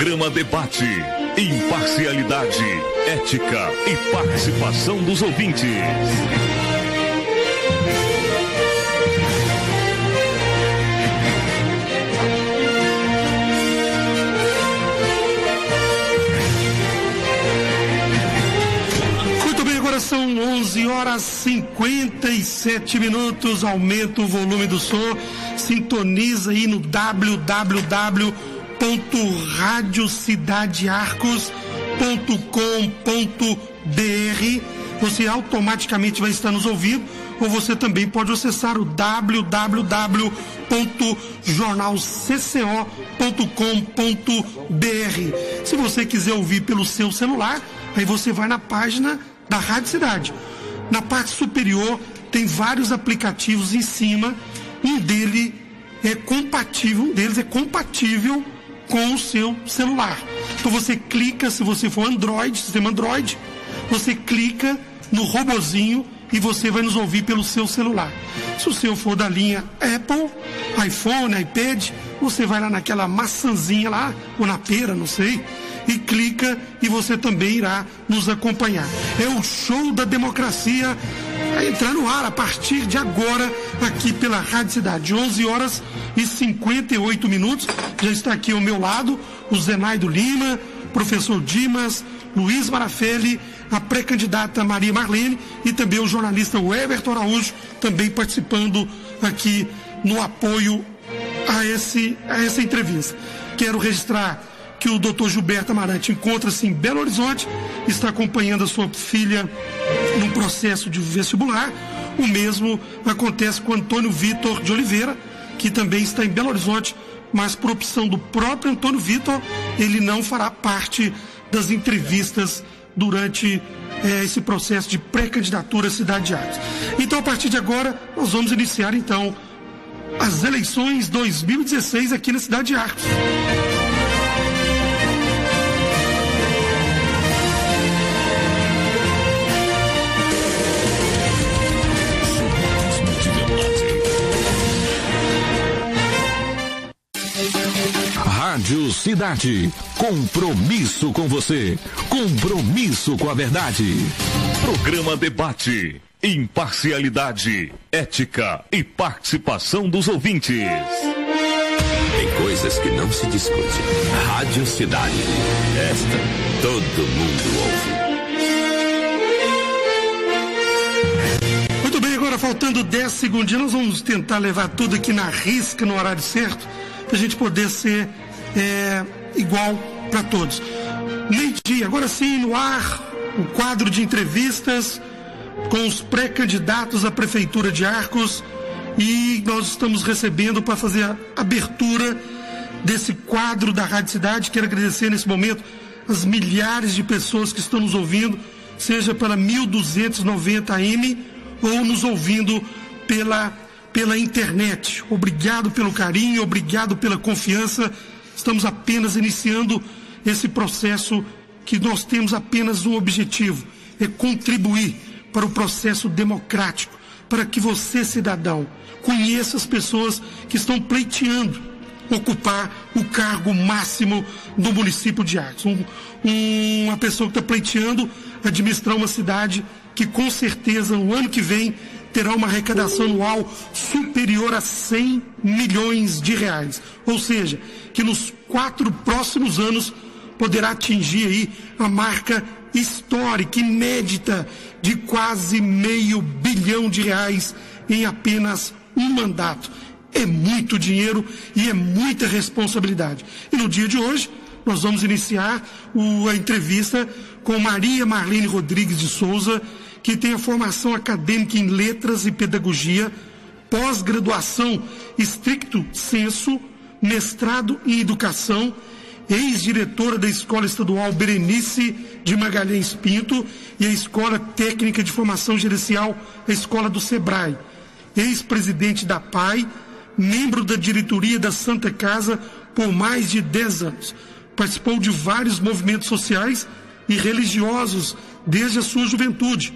Programa Debate, imparcialidade, ética e participação dos ouvintes. Muito bem, agora são 11 horas 57 minutos. Aumenta o volume do som. Sintoniza aí no www.radiocidadearcos.com.br. Você automaticamente vai estar nos ouvindo, ou você também pode acessar o www.jornalcco.com.br. Se você quiser ouvir pelo seu celular, aí você vai na página da Rádio Cidade. Na parte superior tem vários aplicativos em cima. Um deles é compatível com o seu celular. Então você clica, se você for Android, sistema Android, você clica no robozinho e você vai nos ouvir pelo seu celular. Se o seu for da linha Apple, iPhone, iPad, você vai lá naquela maçãzinha lá, ou na pera, não sei, e clica e você também irá nos acompanhar. É o show da democracia a entrar no ar a partir de agora aqui pela Rádio Cidade. 11 horas e 58 minutos. Já está aqui ao meu lado o Zenaido Lima, professor Dimas, Luiz Marafelli, a pré-candidata Maria Marlene e também o jornalista Everton Araújo, também participando aqui no apoio a essa entrevista. Quero registrar que o Dr. Gilberto Amarante encontra-se em Belo Horizonte, está acompanhando a sua filha num processo de vestibular. O mesmo acontece com Antônio Vitor de Oliveira, que também está em Belo Horizonte, mas por opção do próprio Antônio Vitor, ele não fará parte das entrevistas durante esse processo de pré-candidatura à Cidade de Arcos. Então, a partir de agora, nós vamos iniciar, então, as eleições 2016 aqui na Cidade de Arcos. Rádio Cidade, compromisso com você, compromisso com a verdade. Programa Debate, imparcialidade, ética e participação dos ouvintes. Tem coisas que não se discute. Rádio Cidade, esta todo mundo ouve. Muito bem, agora faltando 10 segundinhos, nós vamos tentar levar tudo aqui na risca, no horário certo, para a gente poder ser igual para todos. Meio-dia, agora sim, no ar, o quadro de entrevistas com os pré-candidatos à Prefeitura de Arcos, e nós estamos recebendo para fazer a abertura desse quadro da Rádio Cidade. Quero agradecer nesse momento as milhares de pessoas que estão nos ouvindo, seja pela 1290 AM ou nos ouvindo pela internet. Obrigado pelo carinho, obrigado pela confiança. Estamos apenas iniciando esse processo que nós temos apenas um objetivo, é contribuir para o processo democrático, para que você, cidadão, conheça as pessoas que estão pleiteando ocupar o cargo máximo do município de Arcos. Uma pessoa que está pleiteando administrar uma cidade que com certeza no ano que vem terá uma arrecadação anual superior a 100 milhões de reais. Ou seja, que nos 4 próximos anos poderá atingir aí a marca histórica, inédita, de quase R$500 bilhão em apenas um mandato. É muito dinheiro e é muita responsabilidade. E no dia de hoje, nós vamos iniciar a entrevista com Maria Marlene Rodrigues de Souza, que tem a formação acadêmica em Letras e Pedagogia, pós-graduação stricto sensu, mestrado em Educação, ex-diretora da Escola Estadual Berenice de Magalhães Pinto e a Escola Técnica de Formação Gerencial, a Escola do Sebrae, ex-presidente da PAI, membro da diretoria da Santa Casa por mais de 10 anos. Participou de vários movimentos sociais e religiosos desde a sua juventude.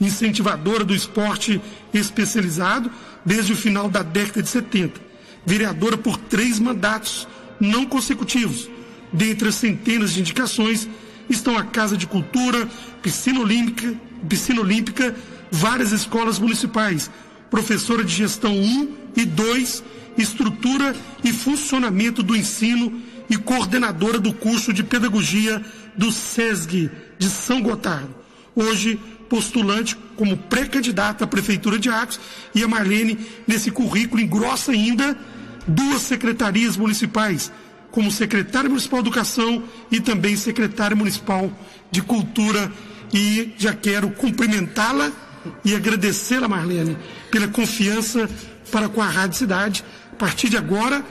Incentivadora do esporte especializado desde o final da década de 70. Vereadora por 3 mandatos não consecutivos. Dentre as centenas de indicações estão a Casa de Cultura, Piscina Olímpica, várias escolas municipais, professora de gestão 1 e 2, estrutura e funcionamento do ensino e coordenadora do curso de pedagogia do SESG de São Gotardo. Hoje, postulante como pré-candidata à Prefeitura de Arcos, e a Marlene, nesse currículo, engrossa ainda 2 secretarias municipais, como secretária municipal de Educação e também secretária municipal de Cultura. E já quero cumprimentá-la e agradecê-la, Marlene, pela confiança para com a Rádio Cidade. A partir de agora,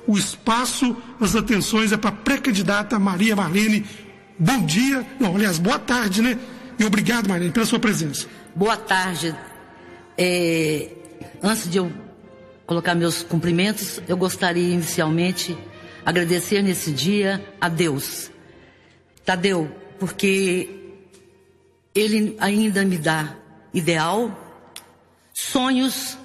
o espaço, as atenções é para a pré-candidata Maria Marlene. Bom dia, não, aliás, boa tarde, né? E obrigado, Marlene, pela sua presença. Boa tarde. Antes de eu colocar meus cumprimentos, eu gostaria inicialmente agradecer nesse dia a Deus, Tadeu, porque Ele ainda me dá ideal, sonhos,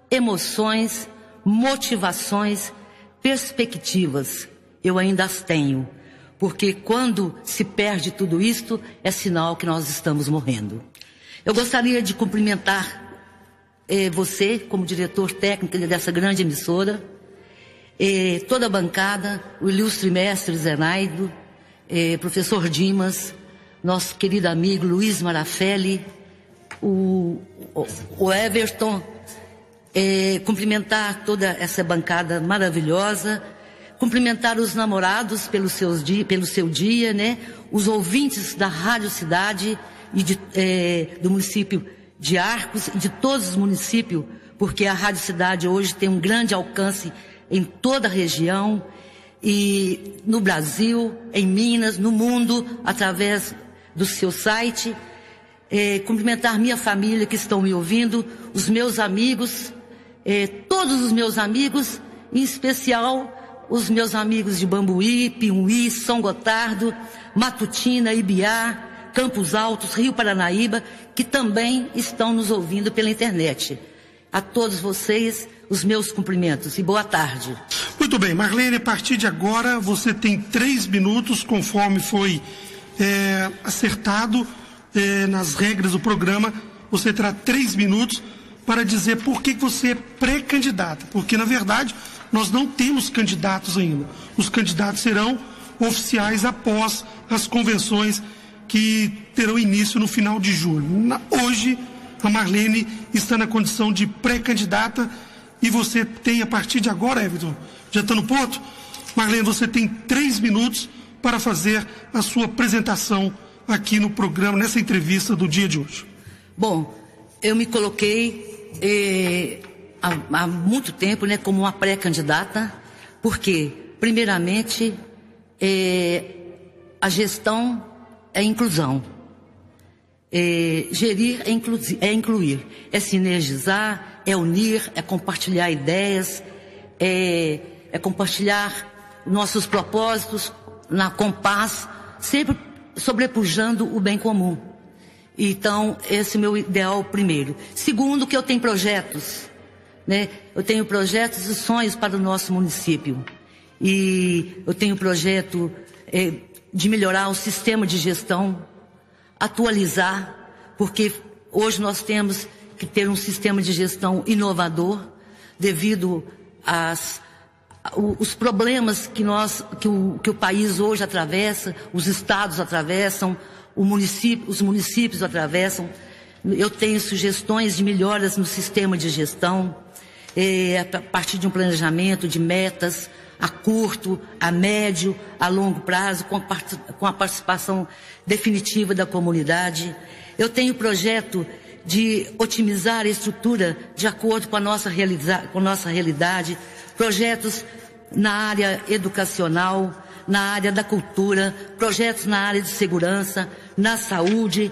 emoções, motivações, perspectivas. Eu ainda as tenho, porque quando se perde tudo isto, é sinal que nós estamos morrendo. Eu gostaria de cumprimentar você, como diretor técnico dessa grande emissora, toda a bancada, o ilustre mestre Zenaido, professor Dimas, nosso querido amigo Luiz Marafelli, o Everton, cumprimentar toda essa bancada maravilhosa, cumprimentar os namorados pelo seu dia, né? Os ouvintes da Rádio Cidade e do município de Arcos e de todos os municípios, porque a Rádio Cidade hoje tem um grande alcance em toda a região e no Brasil, em Minas, no mundo, através do seu site. Cumprimentar minha família que estão me ouvindo, os meus amigos, todos os meus amigos, em especial os meus amigos de Bambuí, Piuí, São Gotardo, Matutina, Ibiá, Campos Altos, Rio Paranaíba, que também estão nos ouvindo pela internet. A todos vocês, os meus cumprimentos e boa tarde. Muito bem, Marlene, a partir de agora você tem 3 minutos, conforme foi acertado nas regras do programa. Você terá 3 minutos para dizer por que você é pré-candidata, porque na verdade nós não temos candidatos ainda. Os candidatos serão oficiais após as convenções que terão início no final de julho. Hoje, a Marlene está na condição de pré-candidata e você tem, a partir de agora, Everton, já está no ponto? Marlene, você tem 3 minutos para fazer a sua apresentação aqui no programa, nessa entrevista do dia de hoje. Bom, eu me coloquei há muito tempo, né, como uma pré-candidata, porque, primeiramente, a gestão é inclusão. Gerir é incluir, é sinergizar, é unir, é compartilhar ideias, é compartilhar nossos propósitos com paz, sempre sobrepujando o bem comum. Então, esse é o meu ideal primeiro. Segundo, que eu tenho projetos, né? Eu tenho projetos e sonhos para o nosso município. E eu tenho projeto de melhorar o sistema de gestão, atualizar, porque hoje nós temos que ter um sistema de gestão inovador devido os problemas que o país hoje atravessa, os estados atravessam, os municípios atravessam. Eu tenho sugestões de melhoras no sistema de gestão, a partir de um planejamento de metas a curto, a médio, a longo prazo, com a participação definitiva da comunidade. Eu tenho projeto de otimizar a estrutura de acordo com a nossa realidade, projetos na área educacional, na área da cultura, projetos na área de segurança, na saúde,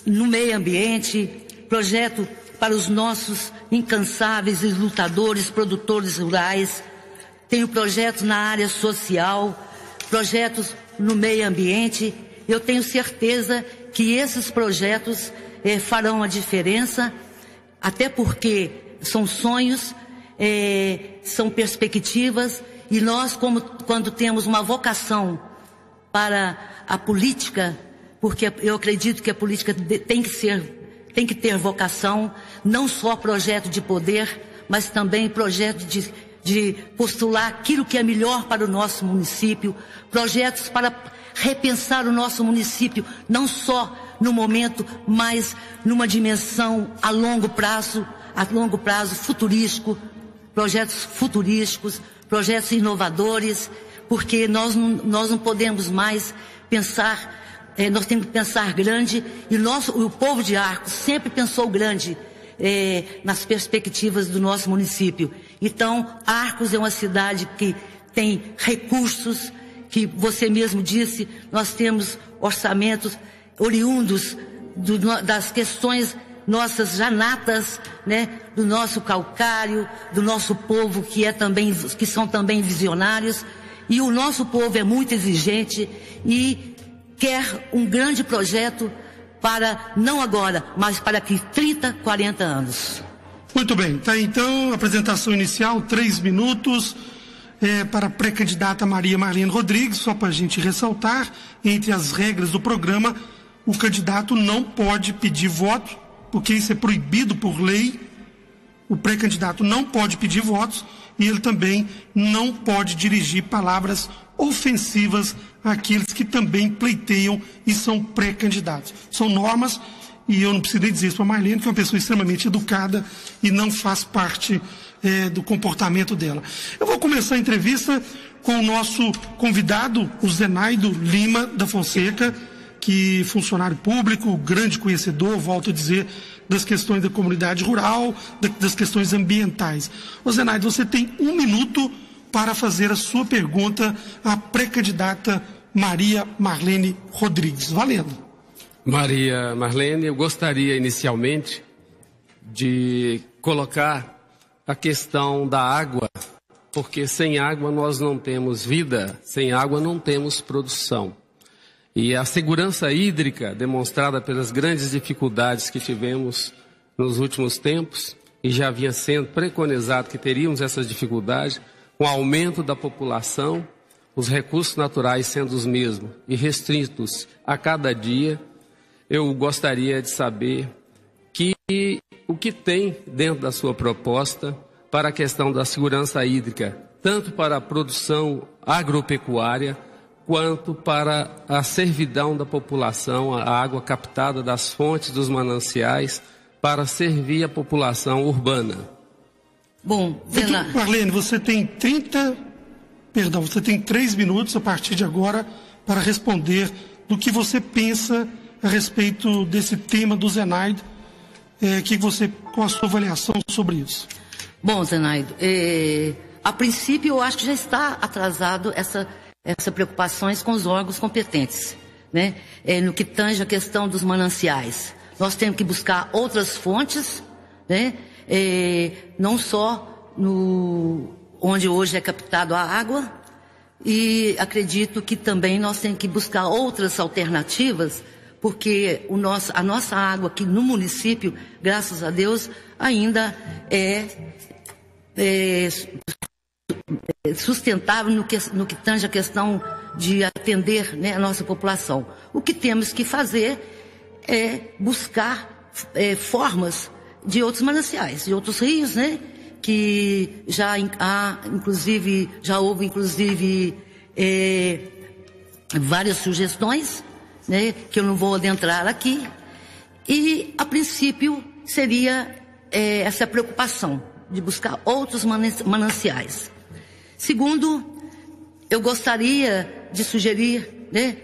no meio ambiente, projeto para os nossos incansáveis lutadores, produtores rurais. Tenho projetos na área social, projetos no meio ambiente. Eu tenho certeza que esses projetos farão a diferença, até porque são sonhos, são perspectivas E nós, quando temos uma vocação para a política, porque eu acredito que a política tem que ter vocação, não só projeto de poder, mas também projeto de postular aquilo que é melhor para o nosso município, projetos para repensar o nosso município, não só no momento, mas numa dimensão a longo prazo futurístico, projetos futurísticos, projetos inovadores, porque nós não podemos mais pensar, nós temos que pensar grande, e o povo de Arcos sempre pensou grande nas perspectivas do nosso município. Então, Arcos é uma cidade que tem recursos, que você mesmo disse, nós temos orçamentos oriundos das questões nossas já natas, né, do nosso calcário, do nosso povo que são também visionários, e o nosso povo é muito exigente e quer um grande projeto para, não agora, mas para aqui 30, 40 anos. Muito bem, tá então a apresentação inicial, 3 minutos para a pré-candidata Maria Marlene Rodrigues. Só para a gente ressaltar, entre as regras do programa, o candidato não pode pedir voto, porque isso é proibido por lei. O pré-candidato não pode pedir votos e ele também não pode dirigir palavras ofensivas àqueles que também pleiteiam e são pré-candidatos. São normas, e eu não preciso nem dizer isso para a Marlene, que é uma pessoa extremamente educada e não faz parte do comportamento dela. Eu vou começar a entrevista com o nosso convidado, o Zenaido Lima da Fonseca, que é funcionário público, grande conhecedor, volto a dizer, das questões da comunidade rural, das questões ambientais. Ô Zenaido, você tem 1 minuto para fazer a sua pergunta à pré-candidata Maria Marlene Rodrigues. Valendo. Maria Marlene, eu gostaria inicialmente de colocar a questão da água, porque sem água nós não temos vida, sem água não temos produção. E a segurança hídrica, demonstrada pelas grandes dificuldades que tivemos nos últimos tempos, e já havia sendo preconizado que teríamos essas dificuldades, com o aumento da população, os recursos naturais sendo os mesmos e restritos a cada dia, eu gostaria de saber o que tem dentro da sua proposta para a questão da segurança hídrica, tanto para a produção agropecuária, quanto para a servidão da população, a água captada das fontes dos mananciais, para servir a população urbana. Bom, Marlene, você tem 3 minutos a partir de agora para responder do que você pensa a respeito desse tema do Zenaido. Qual a sua avaliação sobre isso? Bom, Zenaido, a princípio eu acho que já está atrasado essas preocupações com os órgãos competentes, né? No que tange a questão dos mananciais. Nós temos que buscar outras fontes, né? Não só onde hoje é captada a água, e acredito que também nós temos que buscar outras alternativas, porque a nossa água aqui no município, graças a Deus, ainda é sustentável no que tange a questão de atender, né, a nossa população. O que temos que fazer é buscar formas de outros mananciais, de outros rios, né, que já houve várias sugestões, né, que eu não vou adentrar aqui, e a princípio seria essa preocupação de buscar outros mananciais. Segundo, eu gostaria de sugerir, né,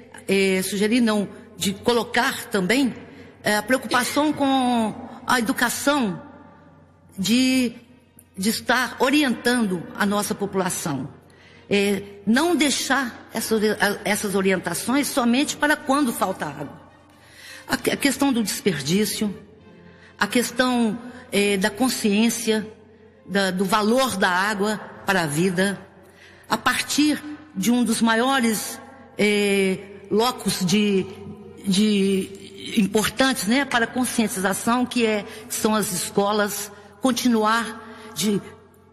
de colocar também a preocupação com a educação, de estar orientando a nossa população. Não deixar essas orientações somente para quando falta água. A questão do desperdício, a questão da consciência, do valor da água para a vida, a partir de um dos maiores locos importantes, né, para a conscientização, que são as escolas, continuar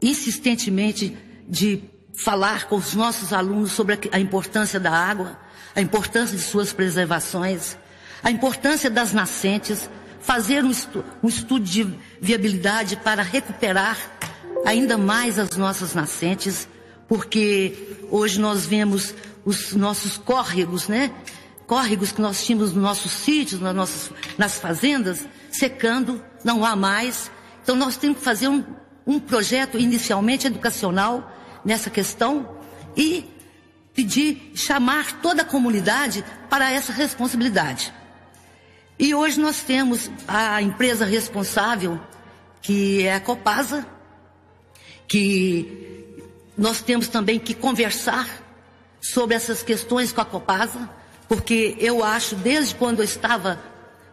insistentemente de falar com os nossos alunos sobre a importância da água, a importância de suas preservações, a importância das nascentes, fazer um estudo de viabilidade para recuperar ainda mais as nossas nascentes, porque hoje nós vemos os nossos córregos, né? Córregos que nós tínhamos nos nossos sítios, nas fazendas, secando, não há mais. Então nós temos que fazer um projeto inicialmente educacional nessa questão e chamar toda a comunidade para essa responsabilidade. E hoje nós temos a empresa responsável, que é a Copasa, que nós temos também que conversar sobre essas questões com a Copasa, porque eu acho, desde quando eu estava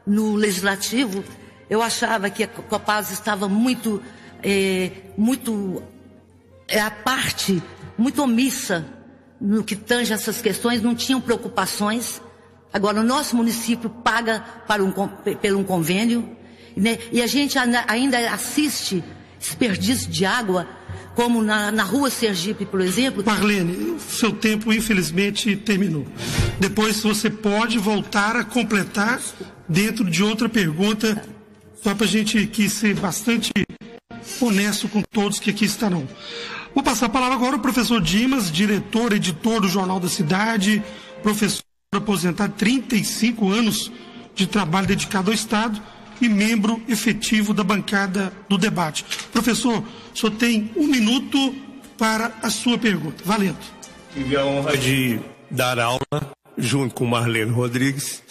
no Legislativo, eu achava que a Copasa estava muito omissa no que tange essas questões, não tinham preocupações. Agora, o nosso município paga por um convênio, né? E a gente ainda assiste desperdício de água, como na rua Sergipe, por exemplo. Marlene, seu tempo infelizmente terminou. Depois você pode voltar a completar dentro de outra pergunta, só para a gente aqui ser bastante honesto com todos que aqui estarão. Vou passar a palavra agora ao professor Dimas, diretor, editor do Jornal da Cidade, professor aposentado, 35 anos de trabalho dedicado ao Estado e membro efetivo da bancada do debate. Professor, o senhor tem 1 minuto para a sua pergunta. Valendo. Tive a honra de dar aula junto com Marlene Rodrigues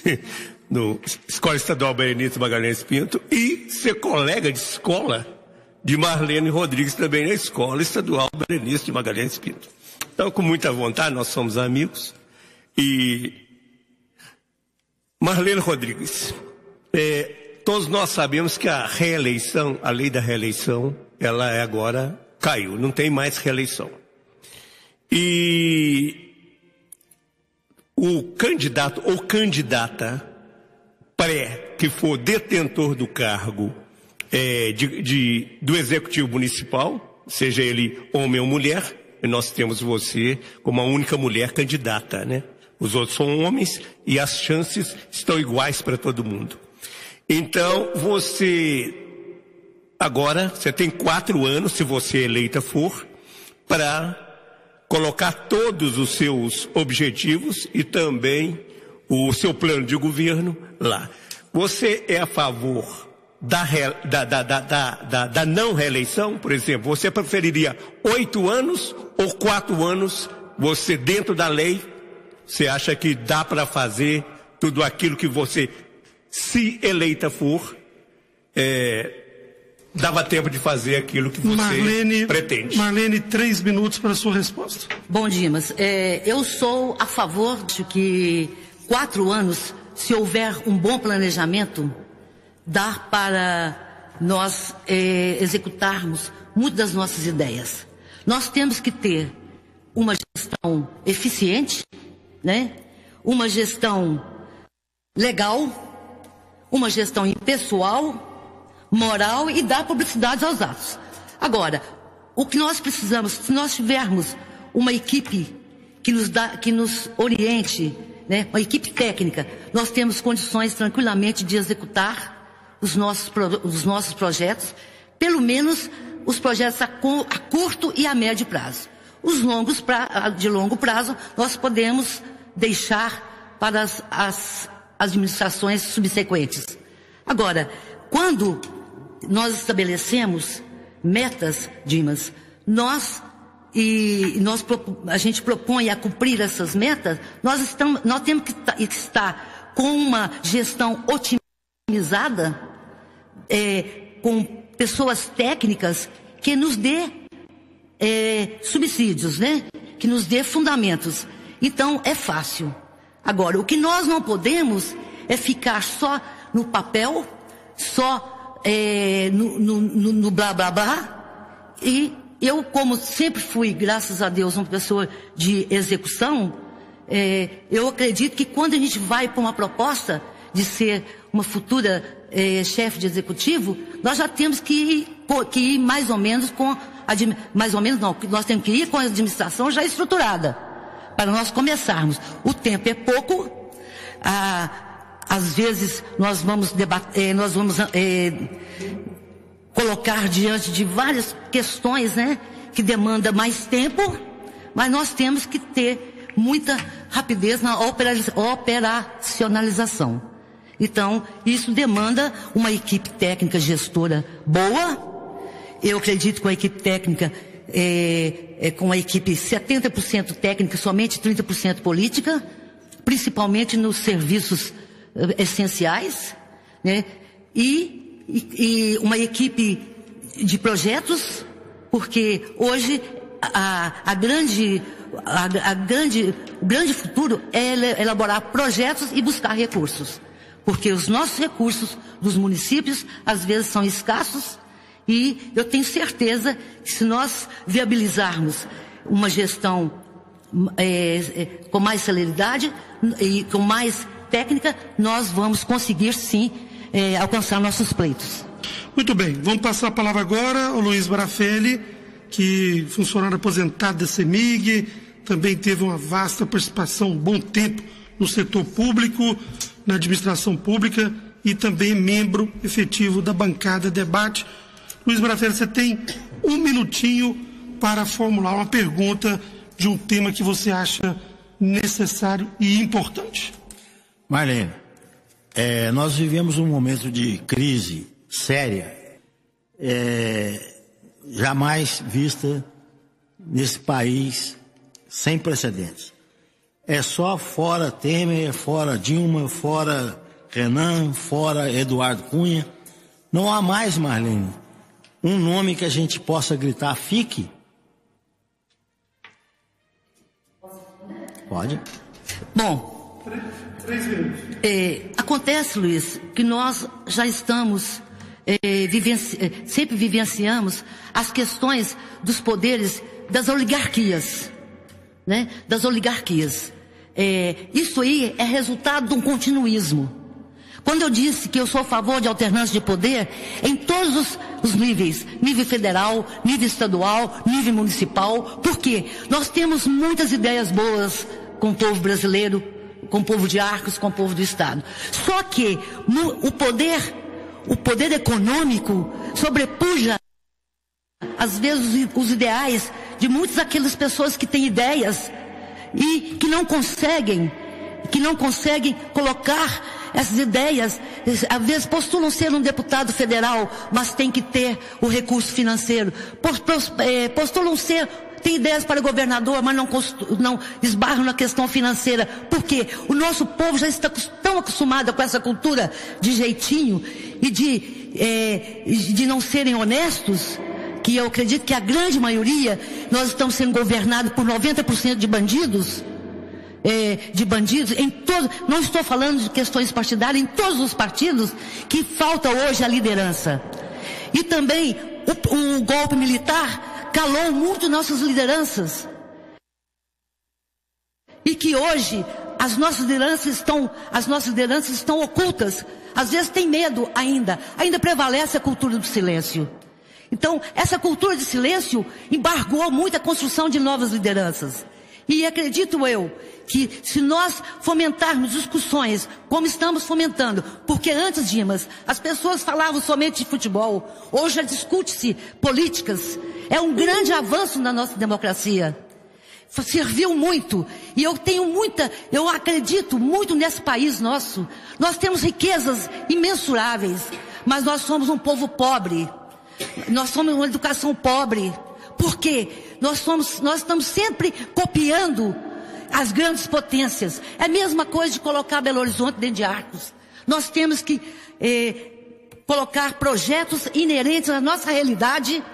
no Escola Estadual Berenice Magalhães Pinto e ser colega de escola de Marlene Rodrigues também na Escola Estadual Berenice de Magalhães Pinto. Então, com muita vontade, nós somos amigos. E Marlene Rodrigues, todos nós sabemos que a reeleição, a lei da reeleição, ela agora caiu, não tem mais reeleição. E o candidato ou candidata que for detentor do cargo do Executivo Municipal, seja ele homem ou mulher, e nós temos você como a única mulher candidata, né? Os outros são homens e as chances estão iguais para todo mundo. Então, você tem 4 anos, se você eleita for, para colocar todos os seus objetivos e também o seu plano de governo lá. Você é a favor da não reeleição, por exemplo? Você preferiria 8 anos ou 4 anos? Você, dentro da lei, você acha que dá para fazer tudo aquilo que você, se eleita for, dava tempo de fazer aquilo que você pretende? Marlene, 3 minutos para a sua resposta. Bom, Dimas, eu sou a favor de que 4 anos, se houver um bom planejamento, dá para nós executarmos muitas das nossas ideias. Nós temos que ter uma gestão eficiente, né? Uma gestão legal, uma gestão impessoal, moral e dar publicidade aos atos. Agora, o que nós precisamos, se nós tivermos uma equipe que nos oriente, né, uma equipe técnica, nós temos condições tranquilamente de executar os nossos projetos, pelo menos os projetos a curto e a médio prazo. Os de longo prazo nós podemos deixar para as administrações subsequentes. Agora, quando nós estabelecemos metas, Dimas, a gente propõe a cumprir essas metas, nós temos que estar com uma gestão otimizada, com pessoas técnicas que nos dê subsídios, né? Que nos dê fundamentos. Então, é fácil. Agora, o que nós não podemos é ficar só no papel, só no blá blá blá. E eu, como sempre fui, graças a Deus, uma pessoa de execução, eu acredito que quando a gente vai para uma proposta de ser uma futura chefe de executivo, nós já temos que ir mais ou menos com mais ou menos não, nós temos que ir com a administração já estruturada, para nós começarmos. O tempo é pouco, às vezes nós vamos colocar diante de várias questões, né, que demandam mais tempo, mas nós temos que ter muita rapidez na operacionalização. Então, isso demanda uma equipe técnica gestora boa. Eu acredito que a equipe técnica com a equipe 70% técnica, somente 30% política, principalmente nos serviços essenciais, né? E uma equipe de projetos, porque hoje o grande futuro é elaborar projetos e buscar recursos. Porque os nossos recursos dos municípios, às vezes, são escassos, e eu tenho certeza que se nós viabilizarmos uma gestão com mais celeridade e com mais técnica, nós vamos conseguir, sim, alcançar nossos pleitos. Muito bem, vamos passar a palavra agora ao Luiz Barafelli, que funcionário aposentado da CEMIG, também teve uma vasta participação, um bom tempo no setor público, na administração pública, e também membro efetivo da bancada Debate. Luiz Barafelli, você tem um minutinho para formular uma pergunta de um tema que você acha necessário e importante. Marlene, nós vivemos um momento de crise séria, jamais vista nesse país, sem precedentes. É só fora Temer, fora Dilma, fora Renan, fora Eduardo Cunha. Não há mais, Marlene, um nome que a gente possa gritar, fique. Pode? Bom, 3 minutos. Acontece, Luiz, que nós já estamos, sempre vivenciamos as questões dos poderes das oligarquias, né? Das oligarquias. Isso aí é resultado de um continuismo. Quando eu disse que eu sou a favor de alternância de poder em todos os níveis, nível federal, nível estadual, nível municipal, porque nós temos muitas ideias boas com o povo brasileiro, com o povo de Arcos, com o povo do Estado. Só que o poder econômico sobrepuja, às vezes, os ideais de muitas daquelas pessoas que têm ideias e que não conseguem colocar essas ideias. Às vezes postulam ser um deputado federal, mas tem que ter o recurso financeiro. Postulam ser, tem ideias para governador, mas não esbarram na questão financeira. Porque o nosso povo já está tão acostumado com essa cultura de jeitinho e de não serem honestos, que eu acredito que a grande maioria, nós estamos sendo governados por 90% de bandidos. Não estou falando de questões partidárias, em todos os partidos, que falta hoje a liderança. E também o golpe militar calou muito nossas lideranças. E que hoje as nossas lideranças estão ocultas. Às vezes tem medo ainda prevalece a cultura do silêncio. Então, essa cultura de silêncio embargou muito a construção de novas lideranças. E acredito eu que se nós fomentarmos discussões como estamos fomentando, porque antes, Dimas, as pessoas falavam somente de futebol, hoje já discute-se políticas, é um grande avanço na nossa democracia. Serviu muito, e eu acredito muito nesse país nosso. Nós temos riquezas imensuráveis, mas nós somos um povo pobre, nós somos uma educação pobre. Por quê? Nós estamos sempre copiando as grandes potências. É a mesma coisa de colocar Belo Horizonte dentro de Arcos. Nós temos que colocar projetos inerentes à nossa realidade,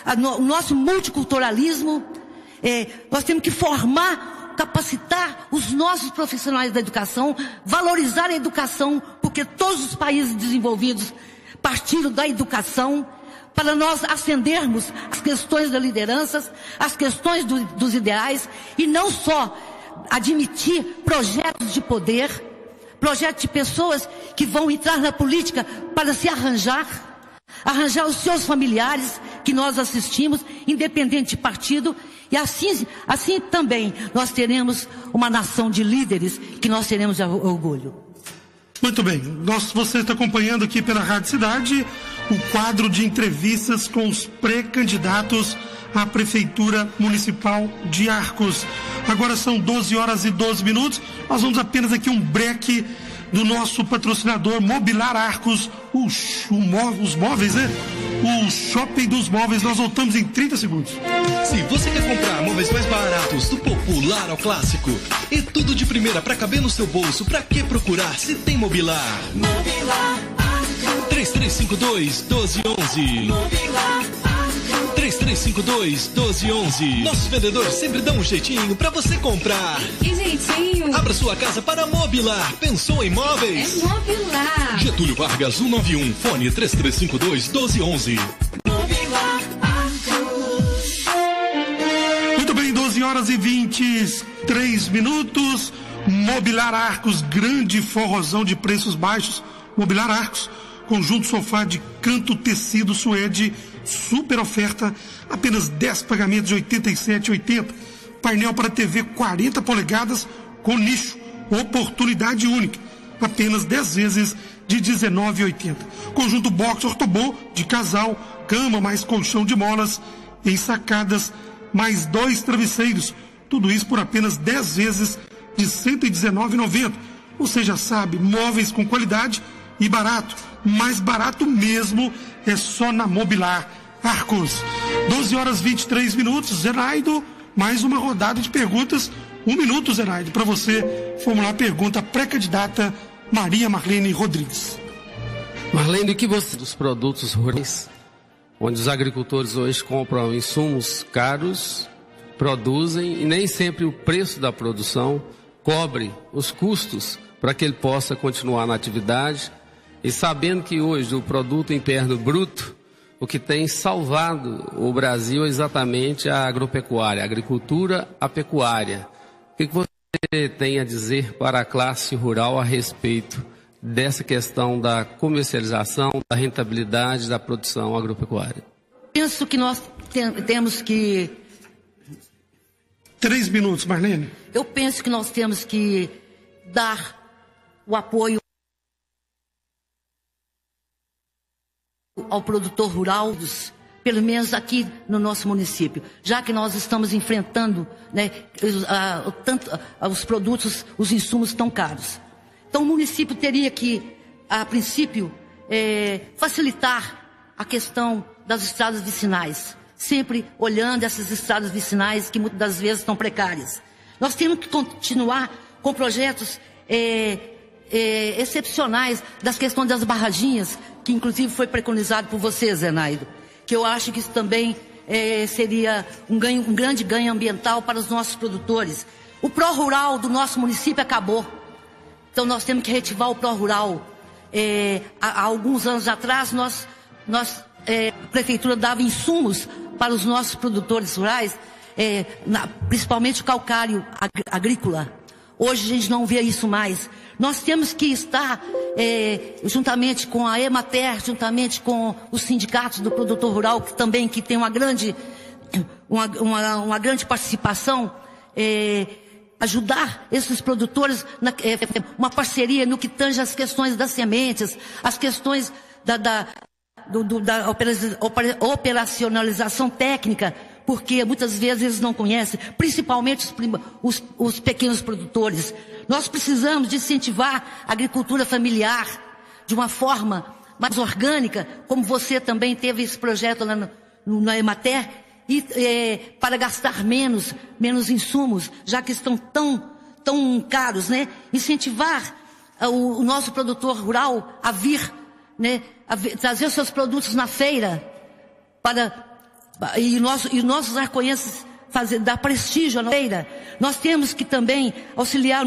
ao nosso multiculturalismo. Nós temos que formar, capacitar os nossos profissionais da educação, valorizar a educação, porque todos os países desenvolvidos partiram da educação, para nós acendermos as questões da liderança, as questões dos ideais, e não só admitir projetos de poder, projetos de pessoas que vão entrar na política para se arranjar os seus familiares, que nós assistimos, independente de partido, e assim também nós teremos uma nação de líderes que nós teremos orgulho. Muito bem, você está acompanhando aqui pela Rádio Cidade o quadro de entrevistas com os pré-candidatos à Prefeitura Municipal de Arcos. Agora são 12 horas e 12 minutos, nós vamos apenas aqui um break do nosso patrocinador Mobilar Arcos, os móveis, né? O Shopping dos Móveis. Nós voltamos em 30 segundos. Se você quer comprar móveis mais baratos, do popular ao clássico, e tudo de primeira para caber no seu bolso, pra que procurar se tem Mobilar? Mobilar Arcos. 3352-1211. Mobilar Arcos. 3352-1211. Nossos vendedores sempre dão um jeitinho pra você comprar. Que jeitinho? Abra sua casa para Mobilar. Pensou em móveis? É Mobilar. Getúlio Vargas 191. Fone 3352-1211. Mobilar Arcos. Muito bem, 12 horas e 23 minutos. Mobilar Arcos, grande forrozão de preços baixos. Mobilar Arcos, conjunto sofá de canto tecido suede, super oferta, apenas 10 pagamentos de R$ 87,80. Painel para TV 40 polegadas com nicho, oportunidade única, apenas 10 vezes de R$ 19,80. Conjunto box ortobon de casal, cama mais colchão de molas, ensacadas, mais 2 travesseiros, tudo isso por apenas 10 vezes de R$ 119,90. Você já sabe, móveis com qualidade e barato. Mais barato mesmo é só na Mobilar Arcos. 12 horas e 23 minutos. Zenaide, mais uma rodada de perguntas. 1 minuto, Zenaide, para você formular a pergunta pré-candidata Maria Marlene Rodrigues. Marlene, o que você dos produtos rurais, onde os agricultores hoje compram insumos caros, produzem e nem sempre o preço da produção cobre os custos para que ele possa continuar na atividade, e sabendo que hoje o produto interno bruto, o que tem salvado o Brasil é exatamente a agropecuária, a agricultura, a pecuária. O que você tem a dizer para a classe rural a respeito dessa questão da comercialização, da rentabilidade da produção agropecuária? Penso que nós temos que... 3 minutos, Marlene. Eu penso que nós temos que dar o apoio ao produtor rural, pelo menos aqui no nosso município, já que nós estamos enfrentando, né, os produtos, os insumos tão caros. Então o município teria que, a princípio, facilitar a questão das estradas vicinais, sempre olhando essas estradas vicinais que muitas das vezes estão precárias. Nós temos que continuar com projetos excepcionais das questões das barraginhas, que inclusive foi preconizado por você, Zenaide, que eu acho que isso também seria um grande ganho ambiental para os nossos produtores. O pró-rural do nosso município acabou, então nós temos que reativar o pró-rural. Há alguns anos atrás, a prefeitura dava insumos para os nossos produtores rurais, principalmente o calcário agrícola. Hoje a gente não vê isso mais. Nós temos que estar, juntamente com a Emater, juntamente com os sindicatos do produtor rural, que também tem uma grande participação, ajudar esses produtores, uma parceria no que tange as questões das sementes, as questões da operacionalização técnica, porque muitas vezes eles não conhecem, principalmente os pequenos produtores. Nós precisamos de incentivar a agricultura familiar de uma forma mais orgânica, como você também teve esse projeto lá na Emater, e para gastar menos insumos, já que estão tão caros, né? Incentivar o nosso produtor rural a vir, né? Trazer os seus produtos na feira, e nossos arcoenses dar prestígio à feira. Nós temos que também auxiliar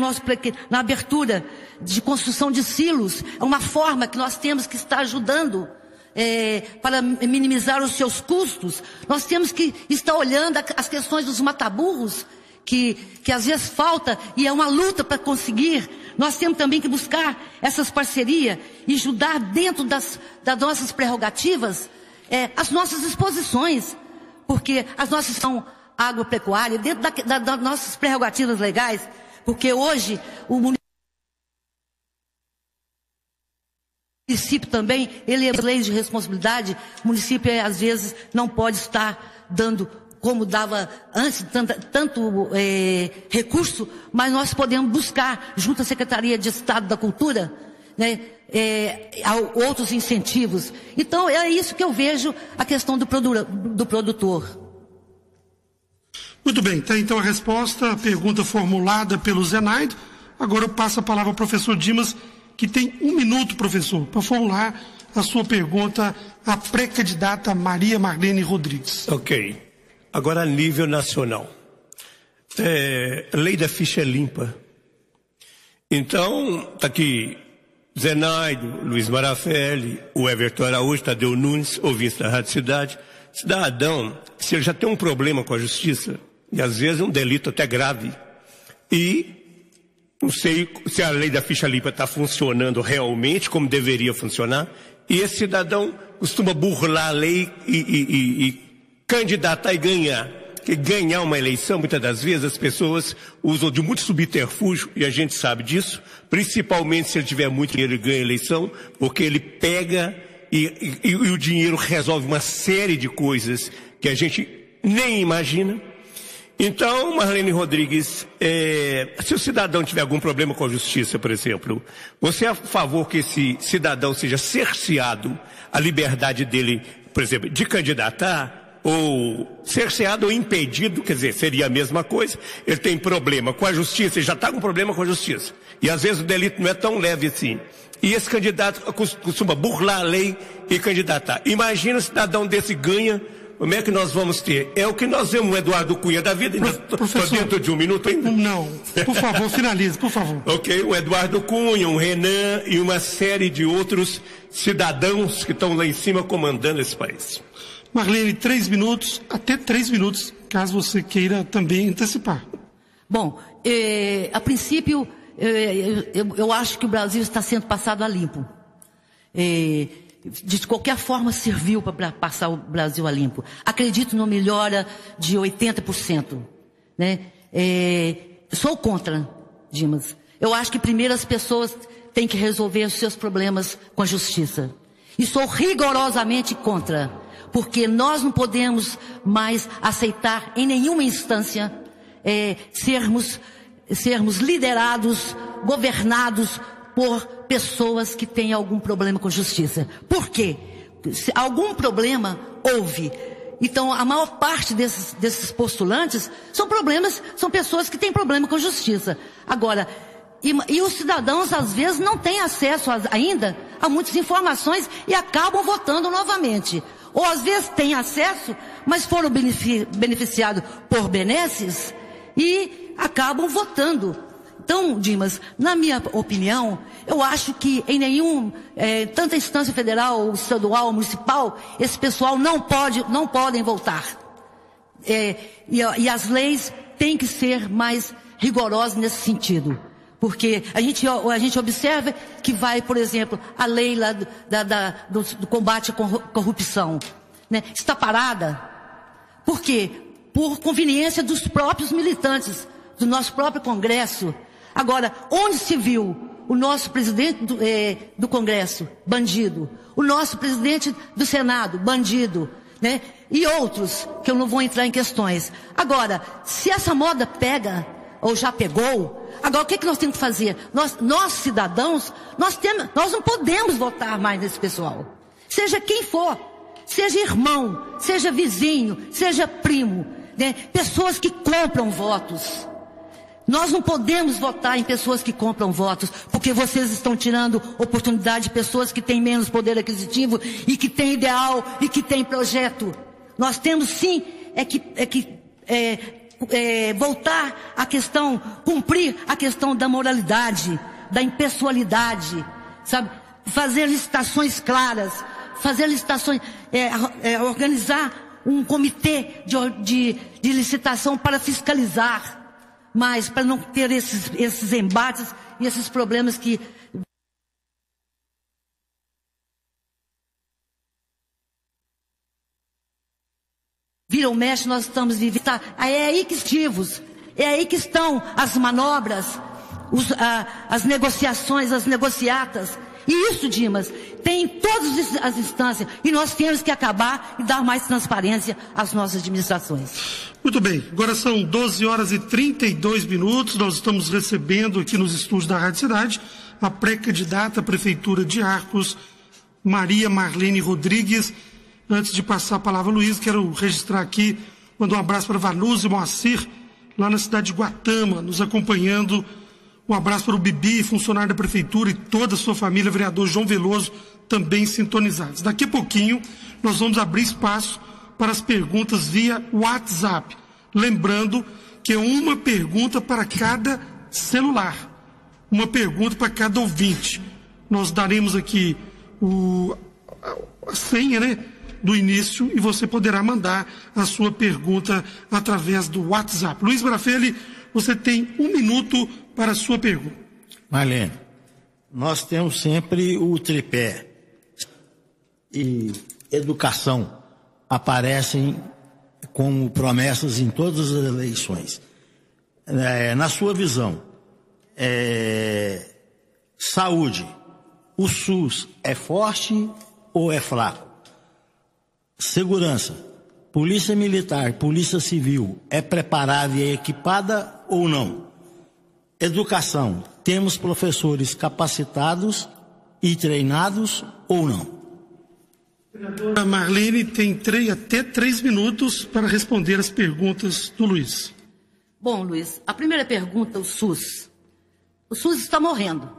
na abertura de construção de silos. É uma forma que nós temos que estar ajudando para minimizar os seus custos. Nós temos que estar olhando as questões dos mataburros, que às vezes falta, e é uma luta para conseguir. Nós temos também que buscar essas parcerias e ajudar dentro das nossas prerrogativas, as nossas exposições, porque as nossas são agropecuária, dentro das nossas prerrogativas legais, porque hoje o município também, ele é leis de responsabilidade, o município às vezes não pode estar dando, como dava antes, tanto recurso, mas nós podemos buscar, junto à Secretaria de Estado da Cultura, né, outros incentivos. Então, é isso que eu vejo a questão do produtor. Muito bem, tá então a resposta, a pergunta formulada pelo Zenaide. Agora eu passo a palavra ao professor Dimas, que tem 1 minuto, professor, para formular a sua pergunta à pré-candidata Maria Marlene Rodrigues. Ok. Agora a nível nacional. Lei da ficha limpa. Então, está aqui Zenaide, Luiz Marafelli, o Everton Araújo, Tadeu Nunes, ouvintes da Rádio Cidade. Cidadão, se ele já tem um problema com a justiça, e às vezes um delito até grave, e não sei se a lei da ficha limpa está funcionando realmente como deveria funcionar, e esse cidadão costuma burlar a lei e candidatar e ganhar. Porque ganhar uma eleição, muitas das vezes, as pessoas usam de muito subterfúgio, e a gente sabe disso, principalmente se ele tiver muito dinheiro e ganha a eleição, porque ele pega e o dinheiro resolve uma série de coisas que a gente nem imagina. Então, Marlene Rodrigues, se o cidadão tiver algum problema com a justiça, por exemplo, você é a favor que esse cidadão seja cerceado a liberdade dele, por exemplo, de candidatar, ou cerceado ou impedido, quer dizer, seria a mesma coisa. Ele tem problema com a justiça, ele já está com problema com a justiça. E às vezes o delito não é tão leve assim. E esse candidato costuma burlar a lei e candidatar. Imagina o cidadão desse ganha, como é que nós vamos ter? É o que nós vemos o Eduardo Cunha da vida. Estou dentro de 1 minuto ainda? Não, por favor, finalize, por favor. Ok, o Eduardo Cunha, o Renan e uma série de outros cidadãos que estão lá em cima comandando esse país. Marlene, 3 minutos, até 3 minutos, caso você queira também antecipar. Bom, a princípio, eu acho que o Brasil está sendo passado a limpo. De qualquer forma serviu para passar o Brasil a limpo. Acredito numa melhora de 80%. Né? Sou contra, Dimas. Eu acho que primeiro as pessoas têm que resolver os seus problemas com a justiça. E sou rigorosamente contra. Porque nós não podemos mais aceitar em nenhuma instância sermos liderados, governados por pessoas que têm algum problema com justiça. Por quê? Se algum problema houve. Então, a maior parte desses postulantes são pessoas que têm problema com justiça. Agora, e os cidadãos, às vezes, não têm acesso ainda a muitas informações e acabam votando novamente. Ou às vezes têm acesso, mas foram beneficiados por benesses e acabam votando. Então, Dimas, na minha opinião, eu acho que em tanto a instância federal, estadual, municipal, esse pessoal não podem voltar. E as leis têm que ser mais rigorosas nesse sentido. Porque a gente observa que vai, por exemplo, a lei lá do combate à corrupção, né? Está parada. Por quê? Por conveniência dos próprios militantes, do nosso próprio Congresso. Agora, onde se viu o nosso presidente do Congresso, bandido, o nosso presidente do Senado, bandido, né? E outros, que eu não vou entrar em questões. Agora, se essa moda pega, ou já pegou, agora o que nós temos que fazer? Nós cidadãos, nós não podemos votar mais nesse pessoal. Seja quem for, seja irmão, seja vizinho, seja primo, né? Pessoas que compram votos. Nós não podemos votar em pessoas que compram votos, porque vocês estão tirando oportunidade de pessoas que têm menos poder aquisitivo e que têm ideal e que têm projeto. Nós temos sim voltar à questão, cumprir a questão da moralidade, da impessoalidade, sabe? Fazer licitações claras, organizar um comitê de licitação para fiscalizar, mas para não ter esses embates e esses problemas que vira ou mexe, nós estamos vivendo. É aí que estivos, é aí que estão as manobras, as negociações, as negociatas. E isso, Dimas, tem em todas as instâncias. E nós temos que acabar e dar mais transparência às nossas administrações. Muito bem, agora são 12 horas e 32 minutos. Nós estamos recebendo aqui nos estúdios da Rádio Cidade a pré-candidata à Prefeitura de Arcos, Maria Marlene Rodrigues. Antes de passar a palavra a Luiz, quero registrar aqui, mandar um abraço para Vanusa e Moacir, lá na cidade de Guatama, nos acompanhando. Um abraço para o Bibi, funcionário da Prefeitura, e toda a sua família, vereador João Veloso, também sintonizados. Daqui a pouquinho, nós vamos abrir espaço para as perguntas via WhatsApp. Lembrando que é uma pergunta para cada celular, uma pergunta para cada ouvinte. Nós daremos aqui a senha, né, do início, e você poderá mandar a sua pergunta através do WhatsApp. Luiz Brafelli, você tem 1 minuto para a sua pergunta. Marlene, nós temos sempre o tripé e educação aparecem como promessas em todas as eleições. Na sua visão, saúde, o SUS é forte ou é fraco? Segurança, Polícia Militar, Polícia Civil é preparada e equipada ou não? Educação, temos professores capacitados e treinados ou não? A Marlene tem até 3 minutos para responder as perguntas do Luiz. Bom, Luiz, a primeira pergunta, o SUS. O SUS está morrendo.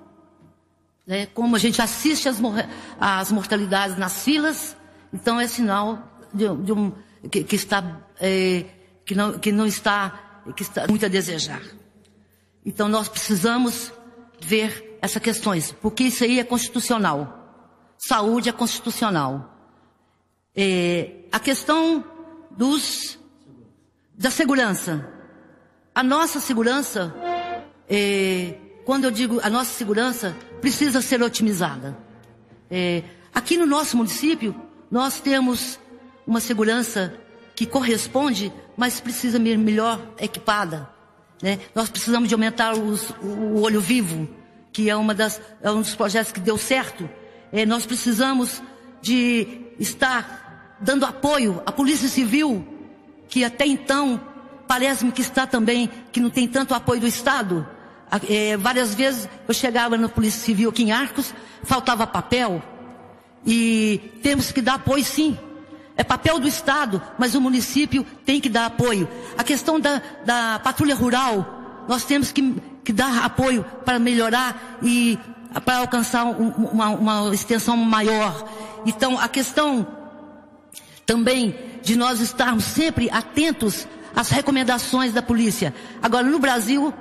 Né? Como a gente assiste as mortalidades nas filas, então é sinal que está muito a desejar. Então nós precisamos ver essas questões, porque isso aí é constitucional. Saúde é constitucional. A questão da segurança. A nossa segurança, quando eu digo a nossa segurança, precisa ser otimizada. Aqui no nosso município, nós temos uma segurança que corresponde, mas precisa ser melhor equipada. Né? Nós precisamos de aumentar o olho vivo, que é um dos projetos que deu certo. Nós precisamos de estar dando apoio à Polícia Civil, que até então parece-me que está também, que não tem tanto apoio do Estado. Várias vezes eu chegava na Polícia Civil aqui em Arcos, faltava papel, e temos que dar apoio sim. É papel do Estado, mas o município tem que dar apoio. A questão da patrulha rural, nós temos que dar apoio para melhorar e para alcançar uma extensão maior. Então, a questão também de nós estarmos sempre atentos às recomendações da polícia. Agora, no Brasil,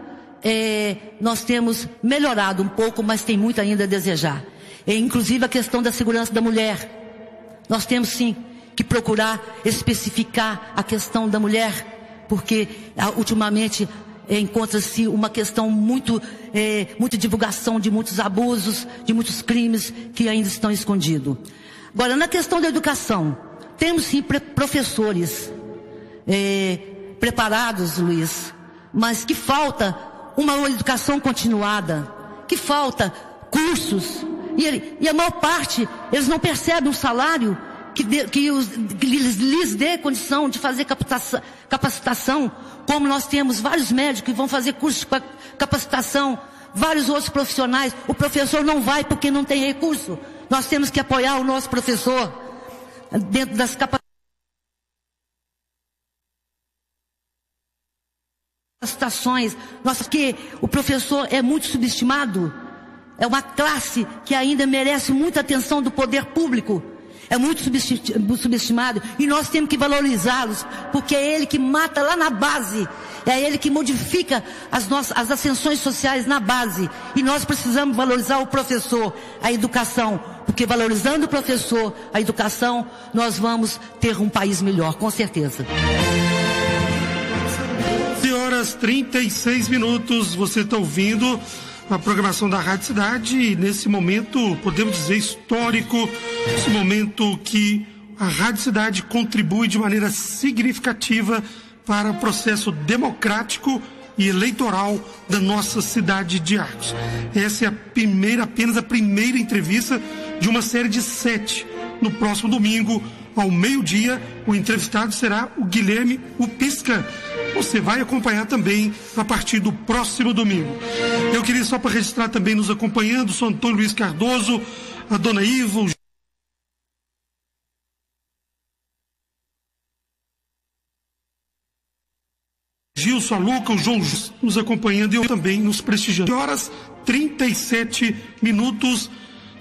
nós temos melhorado um pouco, mas tem muito ainda a desejar. Inclusive a questão da segurança da mulher. Nós temos sim que procurar especificar a questão da mulher, porque ultimamente encontra-se uma questão muita divulgação de muitos abusos, de muitos crimes que ainda estão escondidos. Agora, na questão da educação, temos sim professores preparados, Luiz, mas que falta uma educação continuada, que falta cursos, e a maior parte, eles não percebem o salário que lhes dê condição de fazer capacitação, como nós temos vários médicos que vão fazer cursos de capacitação, vários outros profissionais. O professor não vai porque não tem recurso. Nós temos que apoiar o nosso professor dentro das capacitações. Porque o professor é muito subestimado. É uma classe que ainda merece muita atenção do poder público. É muito subestimado, e nós temos que valorizá-los, porque é ele que mata lá na base, é ele que modifica as ascensões sociais na base, e nós precisamos valorizar o professor, a educação, porque valorizando o professor, a educação, nós vamos ter um país melhor, com certeza. 11 horas 36 minutos, você está ouvindo a programação da Rádio Cidade, e nesse momento, podemos dizer, histórico, esse momento que a Rádio Cidade contribui de maneira significativa para o processo democrático e eleitoral da nossa cidade de Arcos. Essa é apenas a primeira entrevista de uma série de 7. No próximo domingo, ao meio-dia, o entrevistado será o Guilherme Upisca. Você vai acompanhar também a partir do próximo domingo. Eu queria só para registrar também nos acompanhando, o Sr. Antônio Luiz Cardoso, a Dona Iva, o Gilson, a Luca, o João nos acompanhando e eu também nos prestigiando. Horas 37 minutos.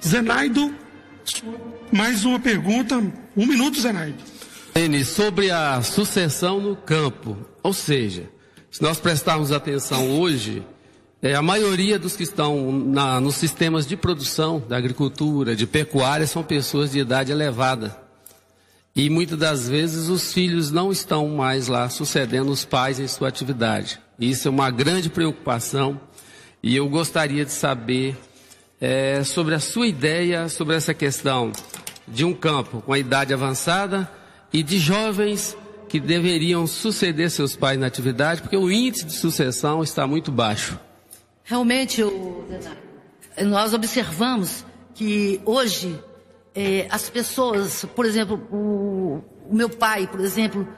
Zenaido, mais uma pergunta. 1 minuto, Zenaido. Sobre a sucessão no campo, ou seja, se nós prestarmos atenção hoje, a maioria dos que estão nos sistemas de produção, da agricultura, de pecuária, são pessoas de idade elevada. E muitas das vezes os filhos não estão mais lá sucedendo os pais em sua atividade. Isso é uma grande preocupação e eu gostaria de saber sobre a sua ideia sobre essa questão de um campo com a idade avançada e de jovens que deveriam suceder seus pais na atividade, porque o índice de sucessão está muito baixo. Realmente, nós observamos que hoje as pessoas, por exemplo, o meu pai, por exemplo,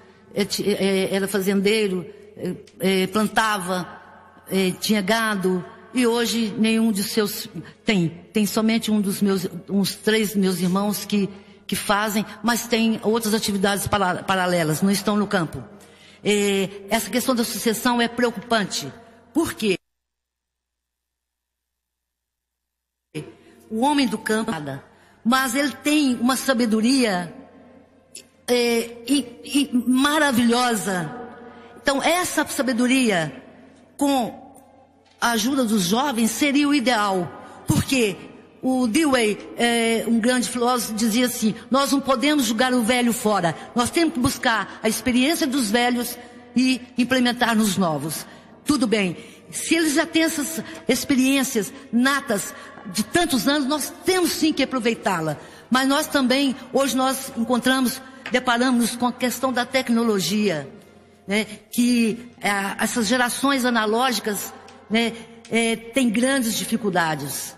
era fazendeiro, plantava, tinha gado, e hoje nenhum de seus tem somente uns 3 meus irmãos que fazem, mas tem outras atividades paralelas, não estão no campo. Essa questão da sucessão é preocupante. Por quê? O homem do campo, mas ele tem uma sabedoria maravilhosa. Então, essa sabedoria, com a ajuda dos jovens, seria o ideal. Porque o Dewey, um grande filósofo, dizia assim: nós não podemos jogar o velho fora. Nós temos que buscar a experiência dos velhos e implementar nos novos. Tudo bem. Se eles já têm essas experiências natas de tantos anos, nós temos sim que aproveitá-la. Mas nós também, hoje nós deparamos com a questão da tecnologia, né? Que essas gerações analógicas, né, têm grandes dificuldades.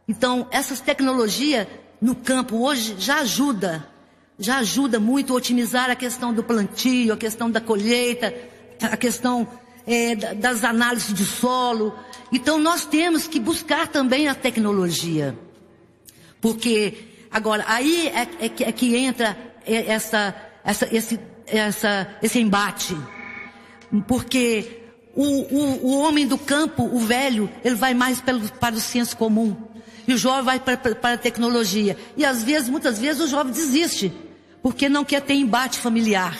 Então, essas tecnologias no campo hoje já ajuda muito a otimizar a questão do plantio, a questão da colheita, a questão das análises de solo. Então nós temos que buscar também a tecnologia, porque agora aí é que entra esse embate, porque o homem do campo, o velho, ele vai mais para o senso comum, e o jovem vai para a tecnologia, e muitas vezes o jovem desiste porque não quer ter embate familiar,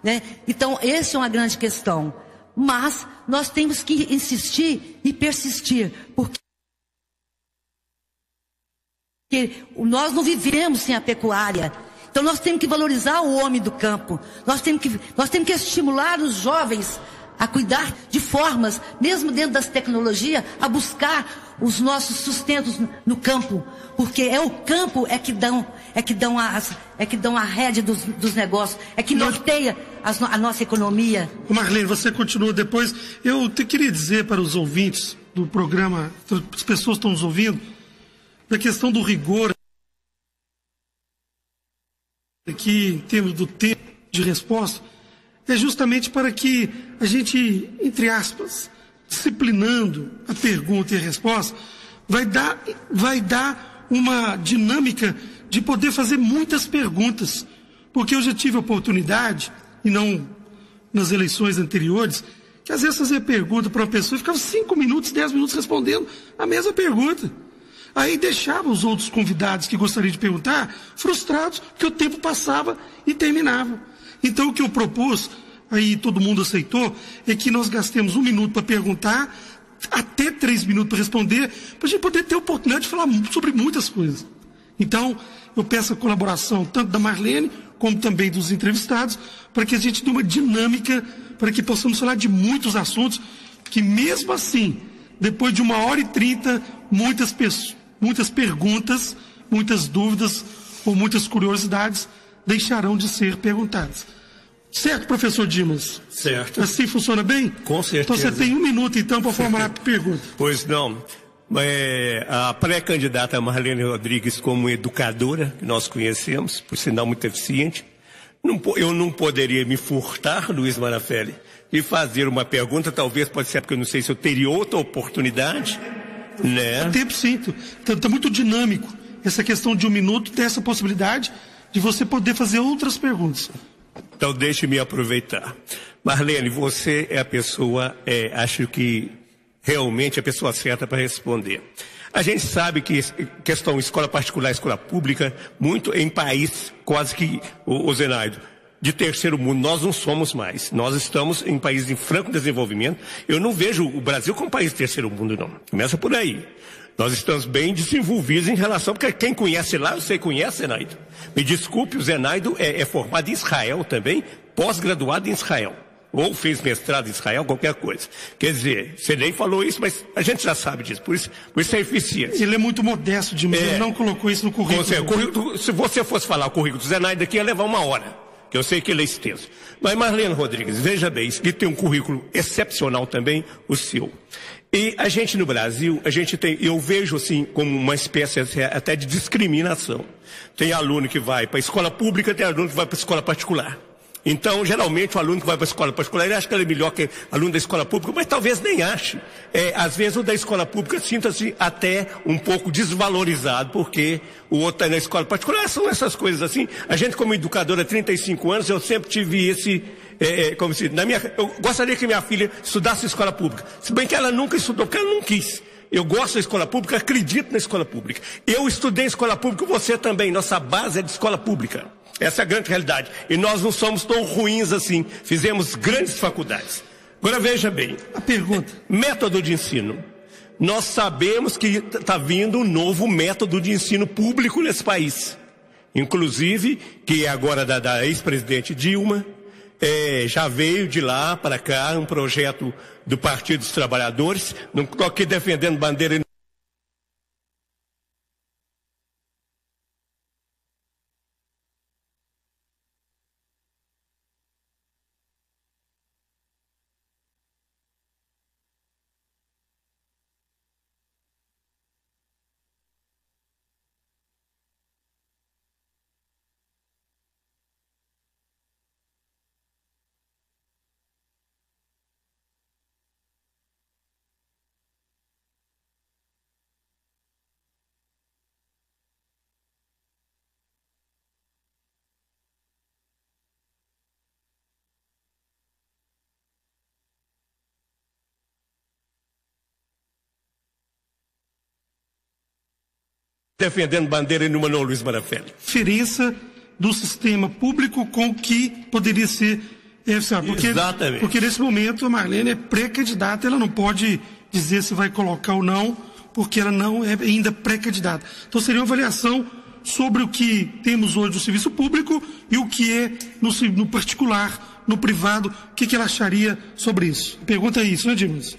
né? Então essa é uma grande questão. Mas nós temos que insistir e persistir, porque nós não vivemos sem a pecuária. Então nós temos que valorizar o homem do campo. Nós temos que estimular os jovens a cuidar de formas, mesmo dentro das tecnologias, a buscar os nossos sustentos no campo, porque é o campo que dão a rédea dos negócios, que norteia a nossa economia. Marlene, você continua depois. Eu queria dizer para os ouvintes do programa, as pessoas que estão nos ouvindo, da questão do rigor aqui em termos do tempo de resposta, é justamente para que a gente, entre aspas, disciplinando a pergunta e a resposta, vai dar uma dinâmica de poder fazer muitas perguntas. Porque eu já tive a oportunidade, e não nas eleições anteriores, que às vezes fazia pergunta para uma pessoa e ficava 5 minutos, 10 minutos respondendo a mesma pergunta. Aí deixava os outros convidados que gostariam de perguntar frustrados, porque o tempo passava e terminava. Então o que eu propus, aí todo mundo aceitou, é que nós gastemos 1 minuto para perguntar, até 3 minutos para responder, para a gente poder ter a oportunidade de falar sobre muitas coisas. Então, eu peço a colaboração tanto da Marlene, como também dos entrevistados, para que a gente dê uma dinâmica, para que possamos falar de muitos assuntos, que mesmo assim, depois de 1h30, muitas perguntas, muitas dúvidas ou muitas curiosidades deixarão de ser perguntadas. Certo, professor Dimas? Certo. Assim funciona bem? Com certeza. Então você tem 1 minuto, então, para formular a pergunta. Pois não. A pré-candidata Marlene Rodrigues, como educadora, que nós conhecemos, por sinal muito eficiente, eu não poderia me furtar, Luiz Marafelli, e fazer uma pergunta, talvez pode ser porque eu não sei se eu teria outra oportunidade, né? Tempo sim, está muito dinâmico. Essa questão de 1 minuto tem essa possibilidade de você poder fazer outras perguntas. Então deixe-me aproveitar. Marlene, você é a pessoa, acho que realmente a pessoa certa para responder. A gente sabe que questão escola particular, escola pública, muito em país quase que, o Zenaide, de terceiro mundo, nós não somos mais. Nós estamos em países em franco desenvolvimento. Eu não vejo o Brasil como país de terceiro mundo, não. Começa por aí. Nós estamos bem desenvolvidos em relação, porque quem conhece lá, você conhece, Zenaide. Me desculpe, o Zenaide é formado em Israel também, pós-graduado em Israel. Ou fez mestrado em Israel, qualquer coisa. Quer dizer, você nem falou isso, mas a gente já sabe disso, por isso é eficiência. Ele é muito modesto, Dimas, ele não colocou isso no currículo. Se você fosse falar o currículo do Zenaide aqui, ia levar 1 hora, que eu sei que ele é extenso. Mas Marlene Rodrigues, veja bem, isso aqui tem um currículo excepcional também, o seu. E a gente no Brasil, eu vejo assim como uma espécie até de discriminação. Tem aluno que vai para a escola pública, tem aluno que vai para a escola particular. Então, geralmente, o aluno que vai para a escola particular, ele acha que ele é melhor que o aluno da escola pública, mas talvez nem ache. Às vezes, o da escola pública sinta-se até um pouco desvalorizado, porque o outro está na escola particular. São essas coisas assim. A gente, como educadora há 35 anos, eu sempre tive esse... eu gostaria que minha filha estudasse escola pública. Se bem que ela nunca estudou, porque ela não quis. Eu gosto da escola pública, acredito na escola pública. Eu estudei em escola pública, você também. Nossa base é de escola pública. Essa é a grande realidade. E nós não somos tão ruins assim. Fizemos grandes faculdades. Agora veja bem. A pergunta. Método de ensino. Nós sabemos que está vindo um novo método de ensino público nesse país. Inclusive, que é agora da ex-presidente Dilma. Já veio de lá para cá um projeto do Partido dos Trabalhadores. Não estou aqui defendendo bandeira. Defendendo bandeira nenhuma, não, Luiz Marafelli. Diferença do sistema público com o que poderia ser. Exatamente. Porque nesse momento a Marlene é pré-candidata, ela não pode dizer se vai colocar ou não, porque ela não é ainda pré-candidata. Então seria uma avaliação sobre o que temos hoje no serviço público e o que é no particular, no privado, o que ela acharia sobre isso. Pergunta é isso, né, Dimas?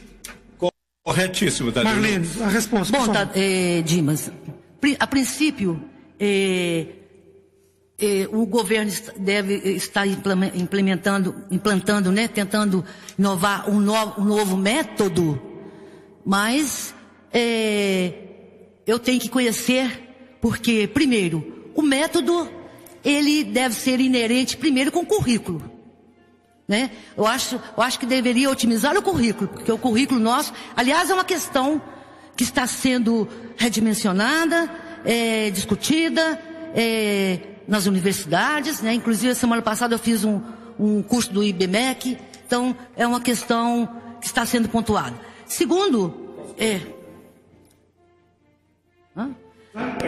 Corretíssimo, Tadeu. Marlene, a resposta. Bom, Dimas. A princípio, o governo deve estar implantando, né, tentando inovar um novo método, mas eu tenho que conhecer, porque, primeiro, o método, ele deve ser inerente, primeiro, com o currículo. Né? Eu acho que deveria otimizar o currículo, porque o currículo nosso, aliás, é uma questão que está sendo redimensionada, discutida nas universidades, né? Inclusive, semana passada eu fiz um curso do IBMEC, então é uma questão que está sendo pontuada. Segundo,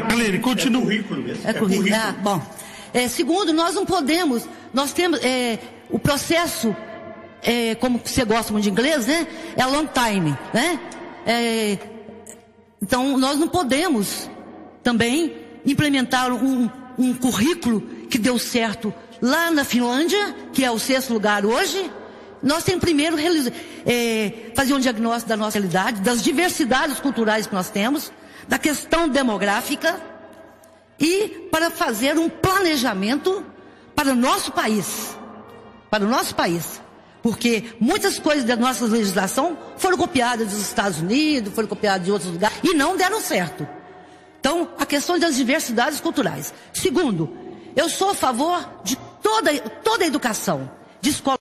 Valéria, continua. É currículo. Bom, segundo, nós não podemos, nós temos o processo, como você gosta muito de inglês, né? É a long time, né? Então, nós não podemos também implementar um currículo que deu certo lá na Finlândia, que é o 6º lugar hoje. Nós temos primeiro fazer um diagnóstico da nossa realidade, das diversidades culturais que nós temos, da questão demográfica, e para fazer um planejamento para o nosso país. Para o nosso país. Porque muitas coisas da nossa legislação foram copiadas dos Estados Unidos, foram copiadas de outros lugares e não deram certo. Então, a questão das diversidades culturais. Segundo, eu sou a favor de toda a educação, de escola.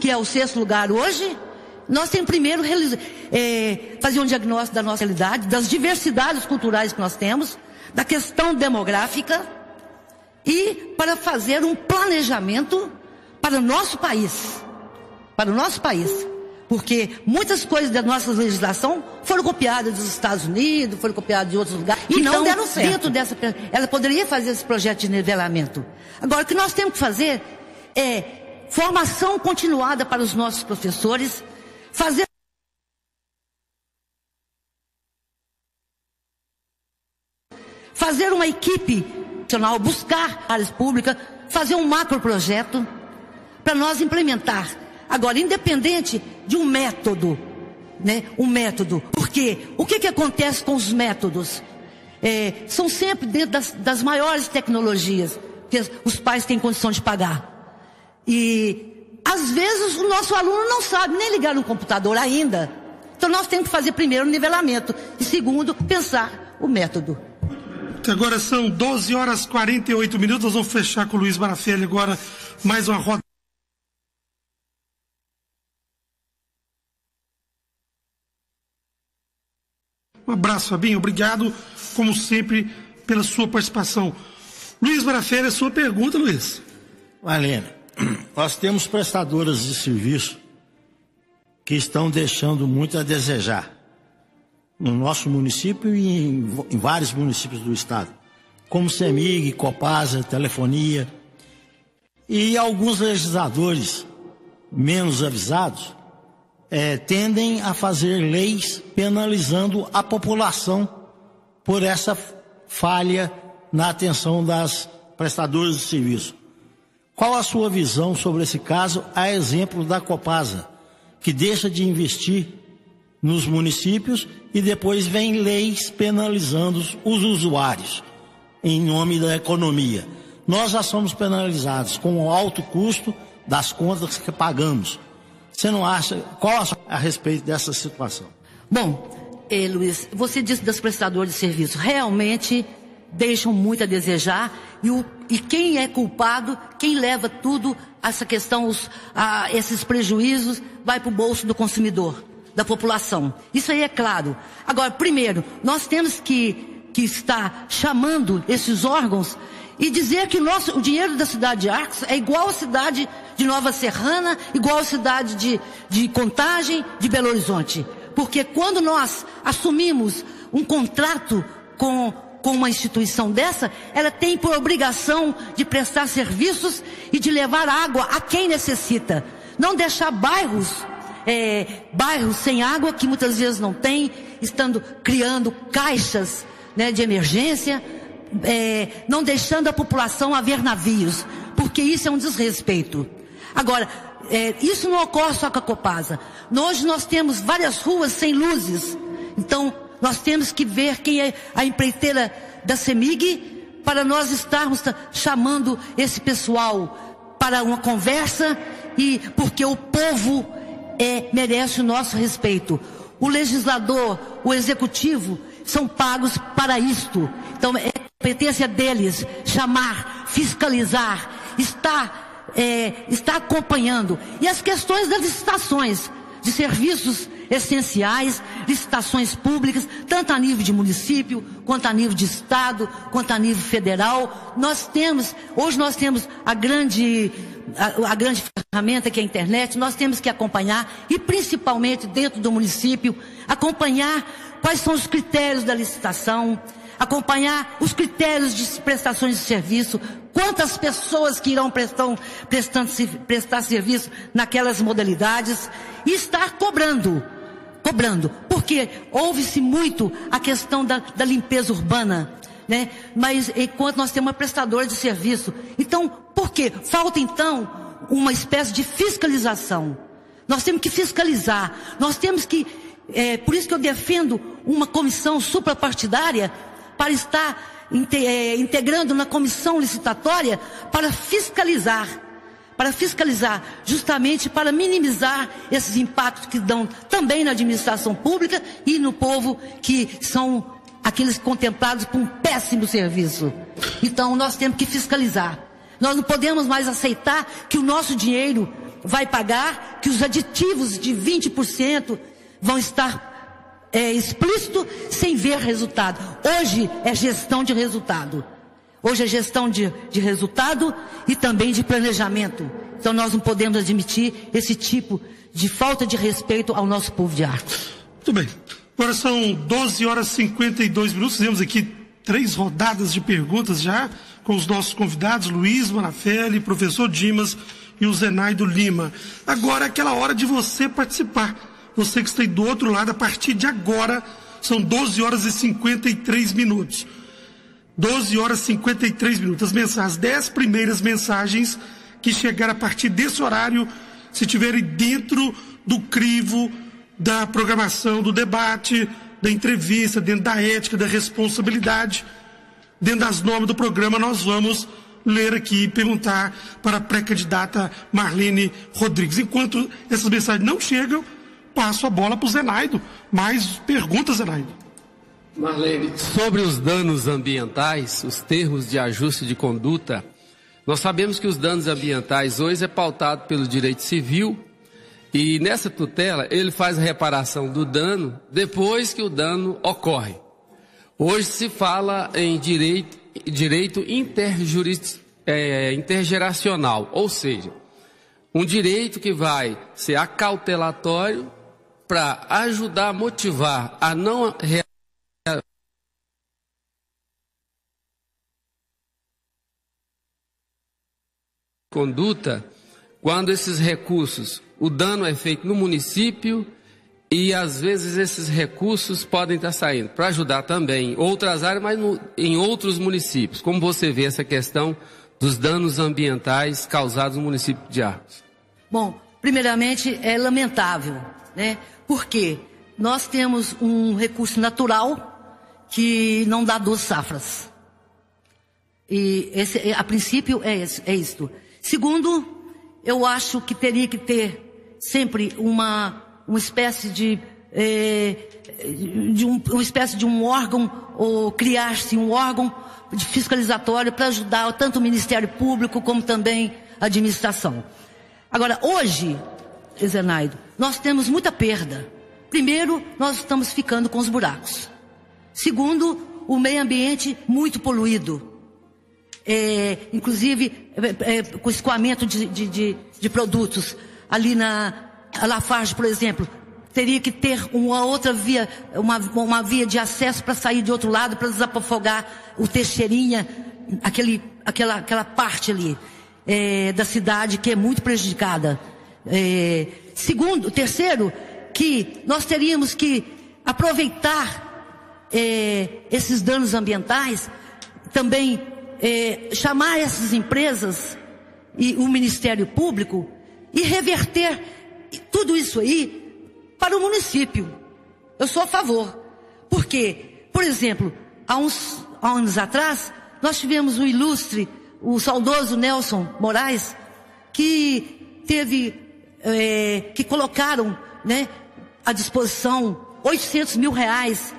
Que é o 6º lugar hoje, nós temos primeiro fazer um diagnóstico da nossa realidade, das diversidades culturais que nós temos, da questão demográfica e para fazer um planejamento para o nosso país. Para o nosso país. Porque muitas coisas da nossa legislação foram copiadas dos Estados Unidos, foram copiadas de outros lugares e não deram certo. Ela poderia fazer esse projeto de nivelamento. Agora, o que nós temos que fazer é formação continuada para os nossos professores, fazer uma equipe nacional, buscar áreas públicas, fazer um macroprojeto para nós implementar. Agora, independente de um método, né? Um método. Porque o que acontece com os métodos? São sempre dentro das maiores tecnologias que os pais têm condição de pagar. E, às vezes, o nosso aluno não sabe nem ligar no computador ainda. Então, nós temos que fazer primeiro o nivelamento. E, segundo, pensar o método. Agora são 12h48. Nós vamos fechar com o Luiz Barafelli agora. Mais uma roda. Um abraço, Fabinho. Obrigado, como sempre, pela sua participação. Luiz Barafelli, a sua pergunta, Luiz. Marlene, nós temos prestadoras de serviço que estão deixando muito a desejar no nosso município e em vários municípios do estado, como CEMIG, Copasa, Telefonia. E alguns legisladores menos avisados tendem a fazer leis penalizando a população por essa falha na atenção das prestadoras de serviço. Qual a sua visão sobre esse caso, a exemplo da Copasa, que deixa de investir nos municípios e depois vem leis penalizando os usuários em nome da economia? Nós já somos penalizados com o alto custo das contas que pagamos. Você não acha? Qual a respeito dessa situação? Bom, Luiz, você disse das prestadoras de serviço. Realmente deixam muito a desejar. E quem é culpado, quem leva tudo, essa questão, esses prejuízos, vai para o bolso do consumidor, da população. Isso aí é claro. Agora, primeiro, nós temos que estar chamando esses órgãos e dizer que o dinheiro da cidade de Arcos é igual à cidade de Nova Serrana, igual à cidade de Contagem, de Belo Horizonte. Porque quando nós assumimos um contrato com uma instituição dessa, ela tem por obrigação de prestar serviços e de levar água a quem necessita. Não deixar bairros sem água, que muitas vezes não tem, criando caixas, né, de emergência, não deixando a população haver navios, porque isso é um desrespeito. Agora, isso não ocorre só com a Copasa. Hoje nós temos várias ruas sem luzes. Então, nós temos que ver quem é a empreiteira da CEMIG para nós estarmos chamando esse pessoal para uma conversa, porque o povo merece o nosso respeito. O legislador, o executivo são pagos para isto. Então, é competência deles chamar, fiscalizar, está acompanhando. E as questões das licitações de serviços essenciais, licitações públicas, tanto a nível de município, quanto a nível de estado, quanto a nível federal. Hoje nós temos a grande ferramenta que é a internet. Nós temos que acompanhar, e principalmente dentro do município, acompanhar quais são os critérios da licitação, acompanhar os critérios de prestações de serviço, quantas pessoas que irão prestar serviço naquelas modalidades, e estar cobrando, porque ouve-se muito a questão da limpeza urbana, né? Mas enquanto nós temos uma prestadora de serviço, então, por quê? Falta então uma espécie de fiscalização. Nós temos que fiscalizar, nós temos que, por isso que eu defendo uma comissão suprapartidária para estar integrando na comissão licitatória para fiscalizar, justamente para minimizar esses impactos que dão também na administração pública e no povo, que são aqueles contemplados com um péssimo serviço. Então nós temos que fiscalizar. Nós não podemos mais aceitar que o nosso dinheiro vai pagar, que os aditivos de 20% vão estar explícito sem ver resultado. Hoje é gestão de resultado. Hoje é gestão de resultado e também de planejamento. Então nós não podemos admitir esse tipo de falta de respeito ao nosso povo de arte. Muito bem. Agora são 12 horas e 52 minutos. Fizemos aqui 3 rodadas de perguntas já com os nossos convidados, Luiz Marafelli, professor Dimas e o Zenaido Lima. Agora é aquela hora de você participar. Você que está aí do outro lado, a partir de agora, são 12 horas e 53 minutos. 12 horas e 53 minutos. As 10 primeiras mensagens que chegaram a partir desse horário, se estiverem dentro do crivo da programação, do debate, da entrevista, dentro da ética, da responsabilidade, dentro das normas do programa, nós vamos ler aqui e perguntar para a pré-candidata Marlene Rodrigues. Enquanto essas mensagens não chegam, passo a bola para o Zenaido. Mais perguntas, Zenaido. Marlene, sobre os danos ambientais, os termos de ajuste de conduta, nós sabemos que os danos ambientais hoje é pautado pelo direito civil e nessa tutela ele faz a reparação do dano depois que o dano ocorre. Hoje se fala em direito intergeracional, ou seja, um direito que vai ser acautelatório para ajudar a motivar a não conduta quando esses recursos, o dano é feito no município e às vezes esses recursos podem estar saindo para ajudar também outras áreas, mas em outros municípios. Como você vê essa questão dos danos ambientais causados no município de Arcos? Bom, primeiramente é lamentável, né? Porque nós temos um recurso natural que não dá 2 safras. E a princípio é isto. Segundo, eu acho que teria que ter sempre uma espécie de um órgão, ou criar-se um órgão de fiscalizatório para ajudar tanto o Ministério Público como também a administração. Agora, hoje, Zenaido, nós temos muita perda. Primeiro, nós estamos ficando com os buracos. Segundo, o meio ambiente muito poluído. Inclusive com escoamento de produtos. Ali na Lafarge, por exemplo, teria que ter uma outra via, uma via de acesso para sair de outro lado, para desafogar o Teixeirinha, aquela parte ali da cidade que é muito prejudicada. Terceiro, que nós teríamos que aproveitar esses danos ambientais, também chamar essas empresas e o Ministério Público e reverter tudo isso aí para o município. Eu sou a favor. Porque, por exemplo, há anos atrás, nós tivemos o saudoso Nelson Moraes, que que colocaram, né, à disposição 800 mil reais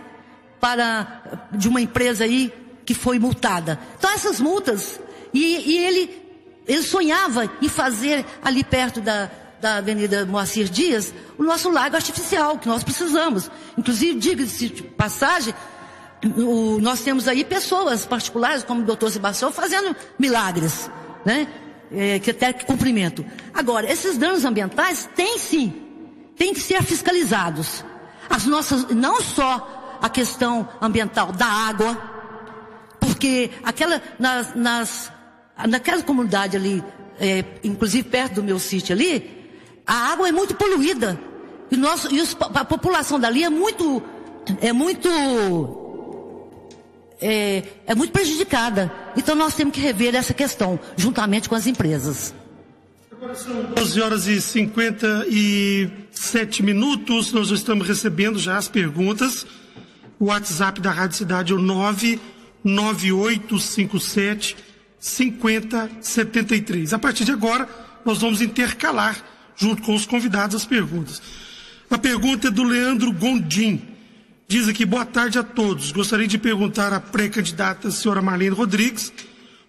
de uma empresa aí que foi multada. Então essas multas, e ele sonhava em fazer ali perto da Avenida Moacir Dias o nosso lago artificial, que nós precisamos. Inclusive, diga-se de passagem, nós temos aí pessoas particulares, como o doutor Sebastião, fazendo milagres, né? Que até que cumprimento. Agora, esses danos ambientais têm que ser fiscalizados. Não só a questão ambiental da água, porque naquela comunidade ali, inclusive perto do meu sítio ali, a água é muito poluída. A população dali é muito prejudicada. Então nós temos que rever essa questão, juntamente com as empresas. 12 horas e 57 minutos, nós já estamos recebendo já as perguntas. O WhatsApp da Rádio Cidade é o 99857-5073. A partir de agora, nós vamos intercalar, junto com os convidados, as perguntas. A pergunta é do Leandro Gondim. Diz aqui, boa tarde a todos. Gostaria de perguntar à pré-candidata, a senhora Marlene Rodrigues,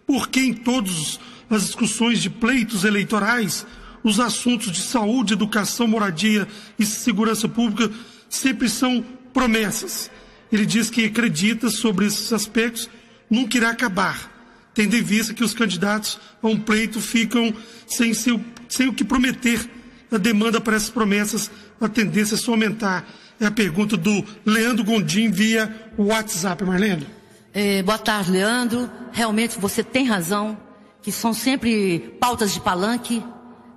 por que em todas as discussões de pleitos eleitorais, os assuntos de saúde, educação, moradia e segurança pública sempre são promessas. Ele diz que acredita sobre esses aspectos nunca irá acabar, tendo em vista que os candidatos a um pleito ficam sem o que prometer. A demanda para essas promessas, a tendência é só aumentar. É a pergunta do Leandro Gondim via WhatsApp, Marlene. Boa tarde, Leandro. Realmente você tem razão, que são sempre pautas de palanque,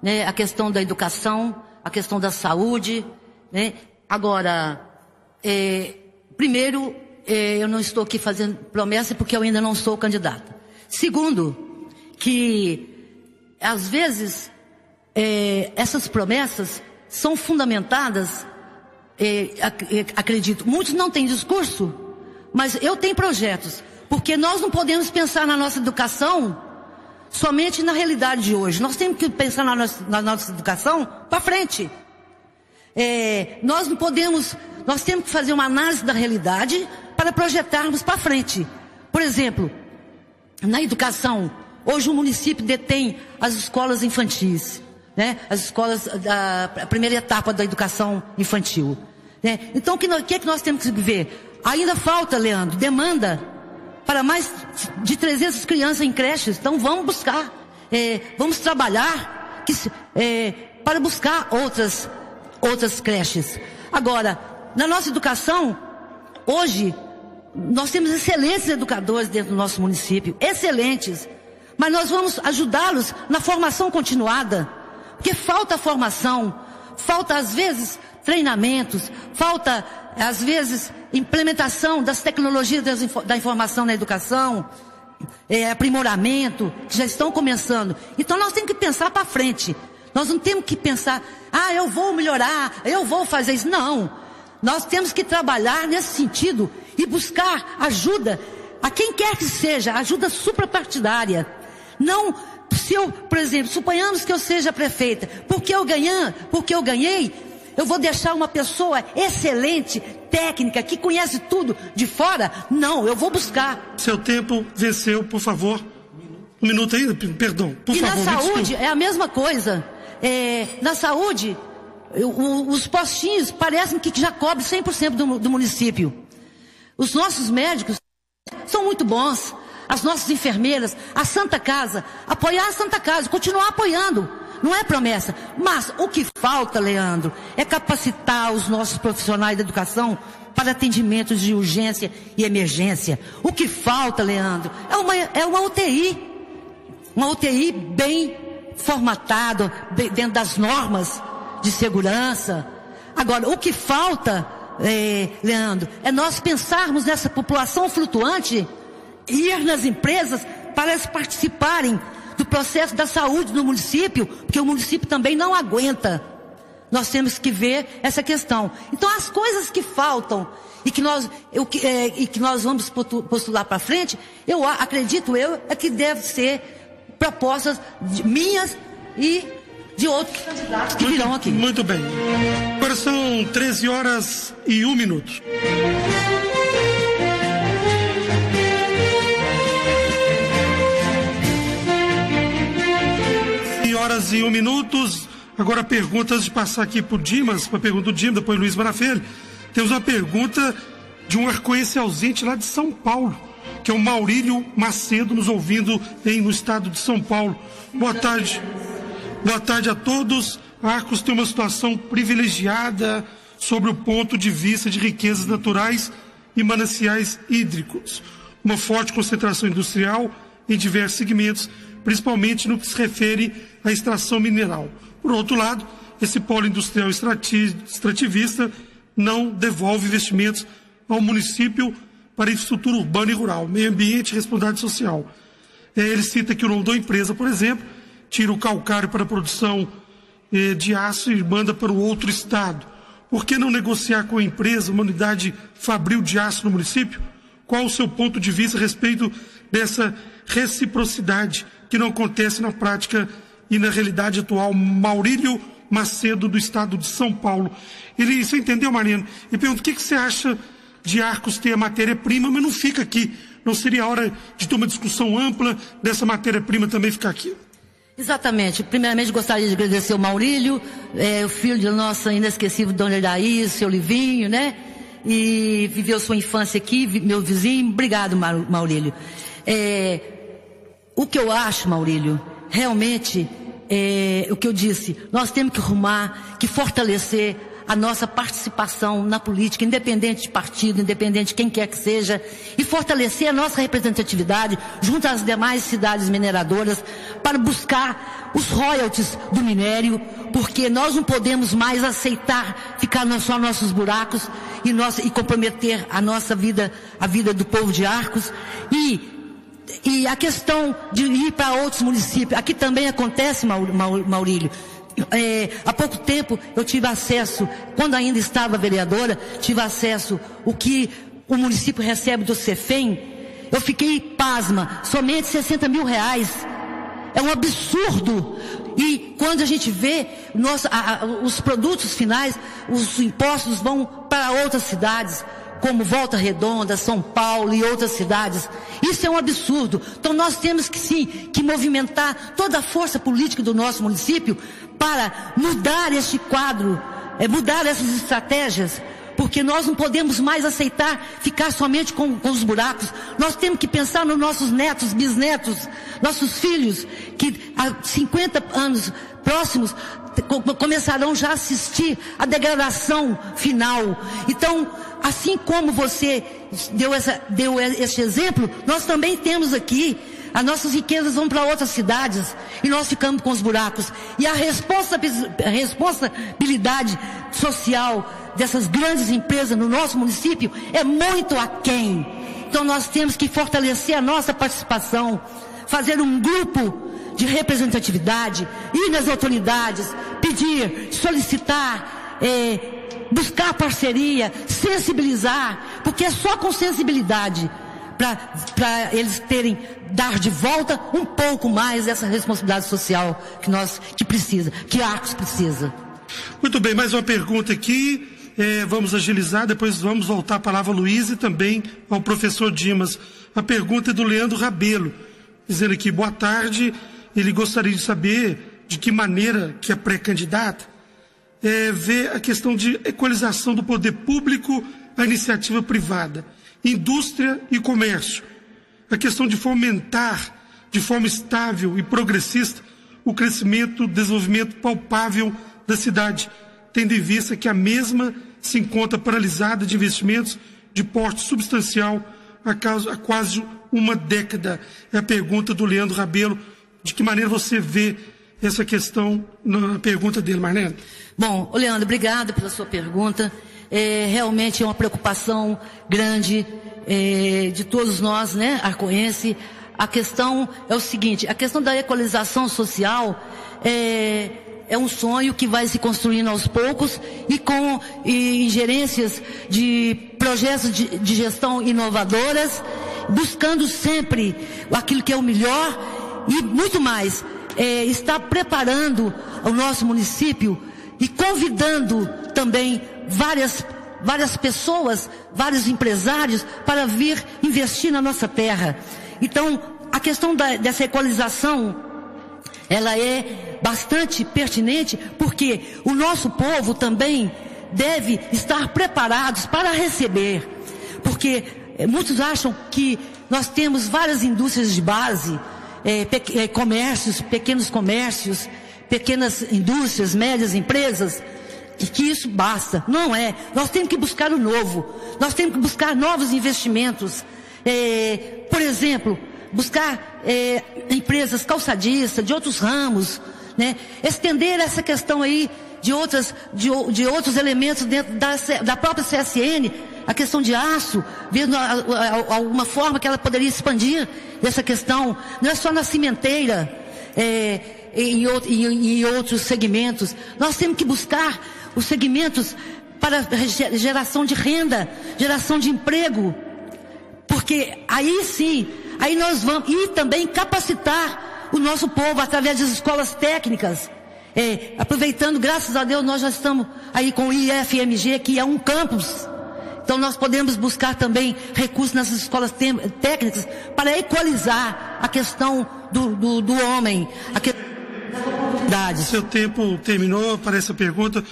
né? A questão da educação, a questão da saúde, né? Agora, primeiro, eu não estou aqui fazendo promessa porque eu ainda não sou candidata. Segundo, que às vezes essas promessas são fundamentadas, acredito, muitos não têm discurso, mas eu tenho projetos, porque nós não podemos pensar na nossa educação somente na realidade de hoje. Nós temos que pensar na nossa educação para frente. Nós não podemos, nós temos que fazer uma análise da realidade para projetarmos para frente. Por exemplo, na educação, hoje o município detém as escolas infantis, né? As escolas da primeira etapa da educação infantil, né? Então, o que é que nós temos que ver? Ainda falta, Leandro, demanda para mais de 300 crianças em creches. Então, vamos buscar, vamos trabalhar para buscar outras creches. Agora, na nossa educação, hoje, nós temos excelentes educadores dentro do nosso município, excelentes, mas nós vamos ajudá-los na formação continuada, porque falta formação, falta às vezes treinamentos, falta às vezes implementação das tecnologias da informação na educação, aprimoramento, que já estão começando. Então nós temos que pensar para frente, nós não temos que pensar, eu vou melhorar, eu vou fazer isso, não. Nós temos que trabalhar nesse sentido e buscar ajuda a quem quer que seja, ajuda suprapartidária. Não, por exemplo, suponhamos que eu seja prefeita, porque eu ganhei, eu vou deixar uma pessoa excelente, técnica, que conhece tudo de fora? Não, eu vou buscar. Seu tempo venceu, por favor. Um minuto ainda, perdão, por favor. E na saúde é a mesma coisa. Na saúde, os postinhos parecem que já cobrem 100% do município. Os nossos médicos são muito bons, as nossas enfermeiras, a Santa Casa, apoiar a Santa Casa, continuar apoiando, não é promessa. Mas o que falta, Leandro, é capacitar os nossos profissionais da educação para atendimentos de urgência e emergência. O que falta, Leandro, é uma UTI bem formatada, dentro das normas de segurança. Agora, o que falta, Leandro, é nós pensarmos nessa população flutuante, ir nas empresas para elas participarem do processo da saúde no município, porque o município também não aguenta. Nós temos que ver essa questão. Então, as coisas que faltam e que nós vamos postular para frente, acredito é que deve ser propostas minhas e de outros candidatos que virão aqui. Muito bem. Agora são 13 horas e 1 minuto. Horas e 1 minutos. Agora perguntas de passar aqui por Dimas, para a pergunta do Dimas, depois Luiz Marafelli. Temos uma pergunta de um arcoense ausente lá de São Paulo, que é o Maurílio Macedo, nos ouvindo no estado de São Paulo. Boa tarde. Boa tarde a todos. Arcos tem uma situação privilegiada sobre o ponto de vista de riquezas naturais e mananciais hídricos. Uma forte concentração industrial em diversos segmentos, principalmente no que se refere à extração mineral. Por outro lado, esse polo industrial extrativista não devolve investimentos ao município para infraestrutura urbana e rural, meio ambiente e responsabilidade social. Ele cita aqui o nome da empresa, por exemplo, tira o calcário para a produção de aço e manda para o outro estado. Por que não negociar com a empresa uma unidade fabril de aço no município? Qual o seu ponto de vista a respeito dessa reciprocidade que não acontece na prática e na realidade atual? Maurílio Macedo, do estado de São Paulo. Você entendeu, Marlene? Ele pergunta: o que você acha de Arcos ter a matéria-prima, mas não fica aqui? Não seria a hora de ter uma discussão ampla dessa matéria-prima também ficar aqui? Exatamente. Primeiramente, gostaria de agradecer o Maurílio, o filho de nossa inesquecível Dona Iraí, seu Livinho, né? E viveu sua infância aqui, meu vizinho. Obrigado, Maurílio. O que eu acho, Maurílio, realmente, o que eu disse, nós temos que arrumar, que fortalecer a nossa participação na política, independente de partido, independente de quem quer que seja, e fortalecer a nossa representatividade junto às demais cidades mineradoras para buscar os royalties do minério, porque nós não podemos mais aceitar ficar só nossos buracos e comprometer a nossa vida, a vida do povo de Arcos. E a questão de ir para outros municípios, aqui também acontece, Maurílio. Há pouco tempo eu tive acesso, quando ainda estava vereadora, tive acesso o que o município recebe do CEFEM. Eu fiquei pasma, somente 60 mil reais. É um absurdo. E quando a gente vê os produtos finais, os impostos vão para outras cidades, como Volta Redonda, São Paulo e outras cidades. Isso é um absurdo. Então nós temos que movimentar toda a força política do nosso município para mudar este quadro, mudar essas estratégias, porque nós não podemos mais aceitar ficar somente com os buracos. Nós temos que pensar nos nossos netos, bisnetos, nossos filhos, que há 50 anos próximos começarão já a assistir a degradação final. Então, assim como você deu esse exemplo, nós também temos aqui, as nossas riquezas vão para outras cidades e nós ficamos com os buracos. E a responsabilidade social dessas grandes empresas no nosso município é muito aquém. Então nós temos que fortalecer a nossa participação, fazer um grupo de representatividade, ir nas autoridades, pedir, solicitar, buscar parceria, sensibilizar, porque é só com sensibilidade para eles dar de volta um pouco mais essa responsabilidade social que Arcos precisa. Muito bem, mais uma pergunta aqui, vamos agilizar, depois vamos voltar a palavra ao Luiz e também ao professor Dimas. A pergunta é do Leandro Rabelo, dizendo aqui: boa tarde, ele gostaria de saber de que maneira que a pré-candidata vê a questão de equalização do poder público à iniciativa privada, indústria e comércio, a questão de fomentar de forma estável e progressista o crescimento, desenvolvimento palpável da cidade, tendo em vista que a mesma se encontra paralisada de investimentos de porte substancial há quase uma década. É a pergunta do Leandro Rabelo. De que maneira você vê essa questão na pergunta dele, Marlene? Bom, Leandro, obrigado pela sua pergunta. Realmente é uma preocupação grande de todos nós, né, arcoense. A questão é o seguinte: a questão da equalização social é um sonho que vai se construindo aos poucos e com ingerências de projetos de gestão inovadoras, buscando sempre aquilo que é o melhor e muito mais. Está preparando o nosso município e convidando também várias pessoas, vários empresários para vir investir na nossa terra. Então, a questão dessa equalização, ela é bastante pertinente, porque o nosso povo também deve estar preparados para receber, porque muitos acham que nós temos várias indústrias de base, comércios, pequenos comércios, pequenas indústrias, médias empresas, e que isso basta. Não é. Nós temos que buscar o novo. Nós temos que buscar novos investimentos. Por exemplo, buscar empresas calçadistas, de outros ramos, né? Estender essa questão aí de outros elementos dentro da própria CSN, a questão de aço, vendo alguma forma que ela poderia expandir essa questão. Não é só na cimenteira. em outros segmentos. Nós temos que buscar os segmentos para geração de renda, geração de emprego, porque aí sim, aí nós vamos, e também capacitar o nosso povo através das escolas técnicas. Aproveitando, graças a Deus, nós já estamos aí com o IFMG, que é um campus. Então nós podemos buscar também recursos nessas escolas técnicas para equalizar a questão do homem, a questão da oportunidade. Seu tempo terminou para essa pergunta.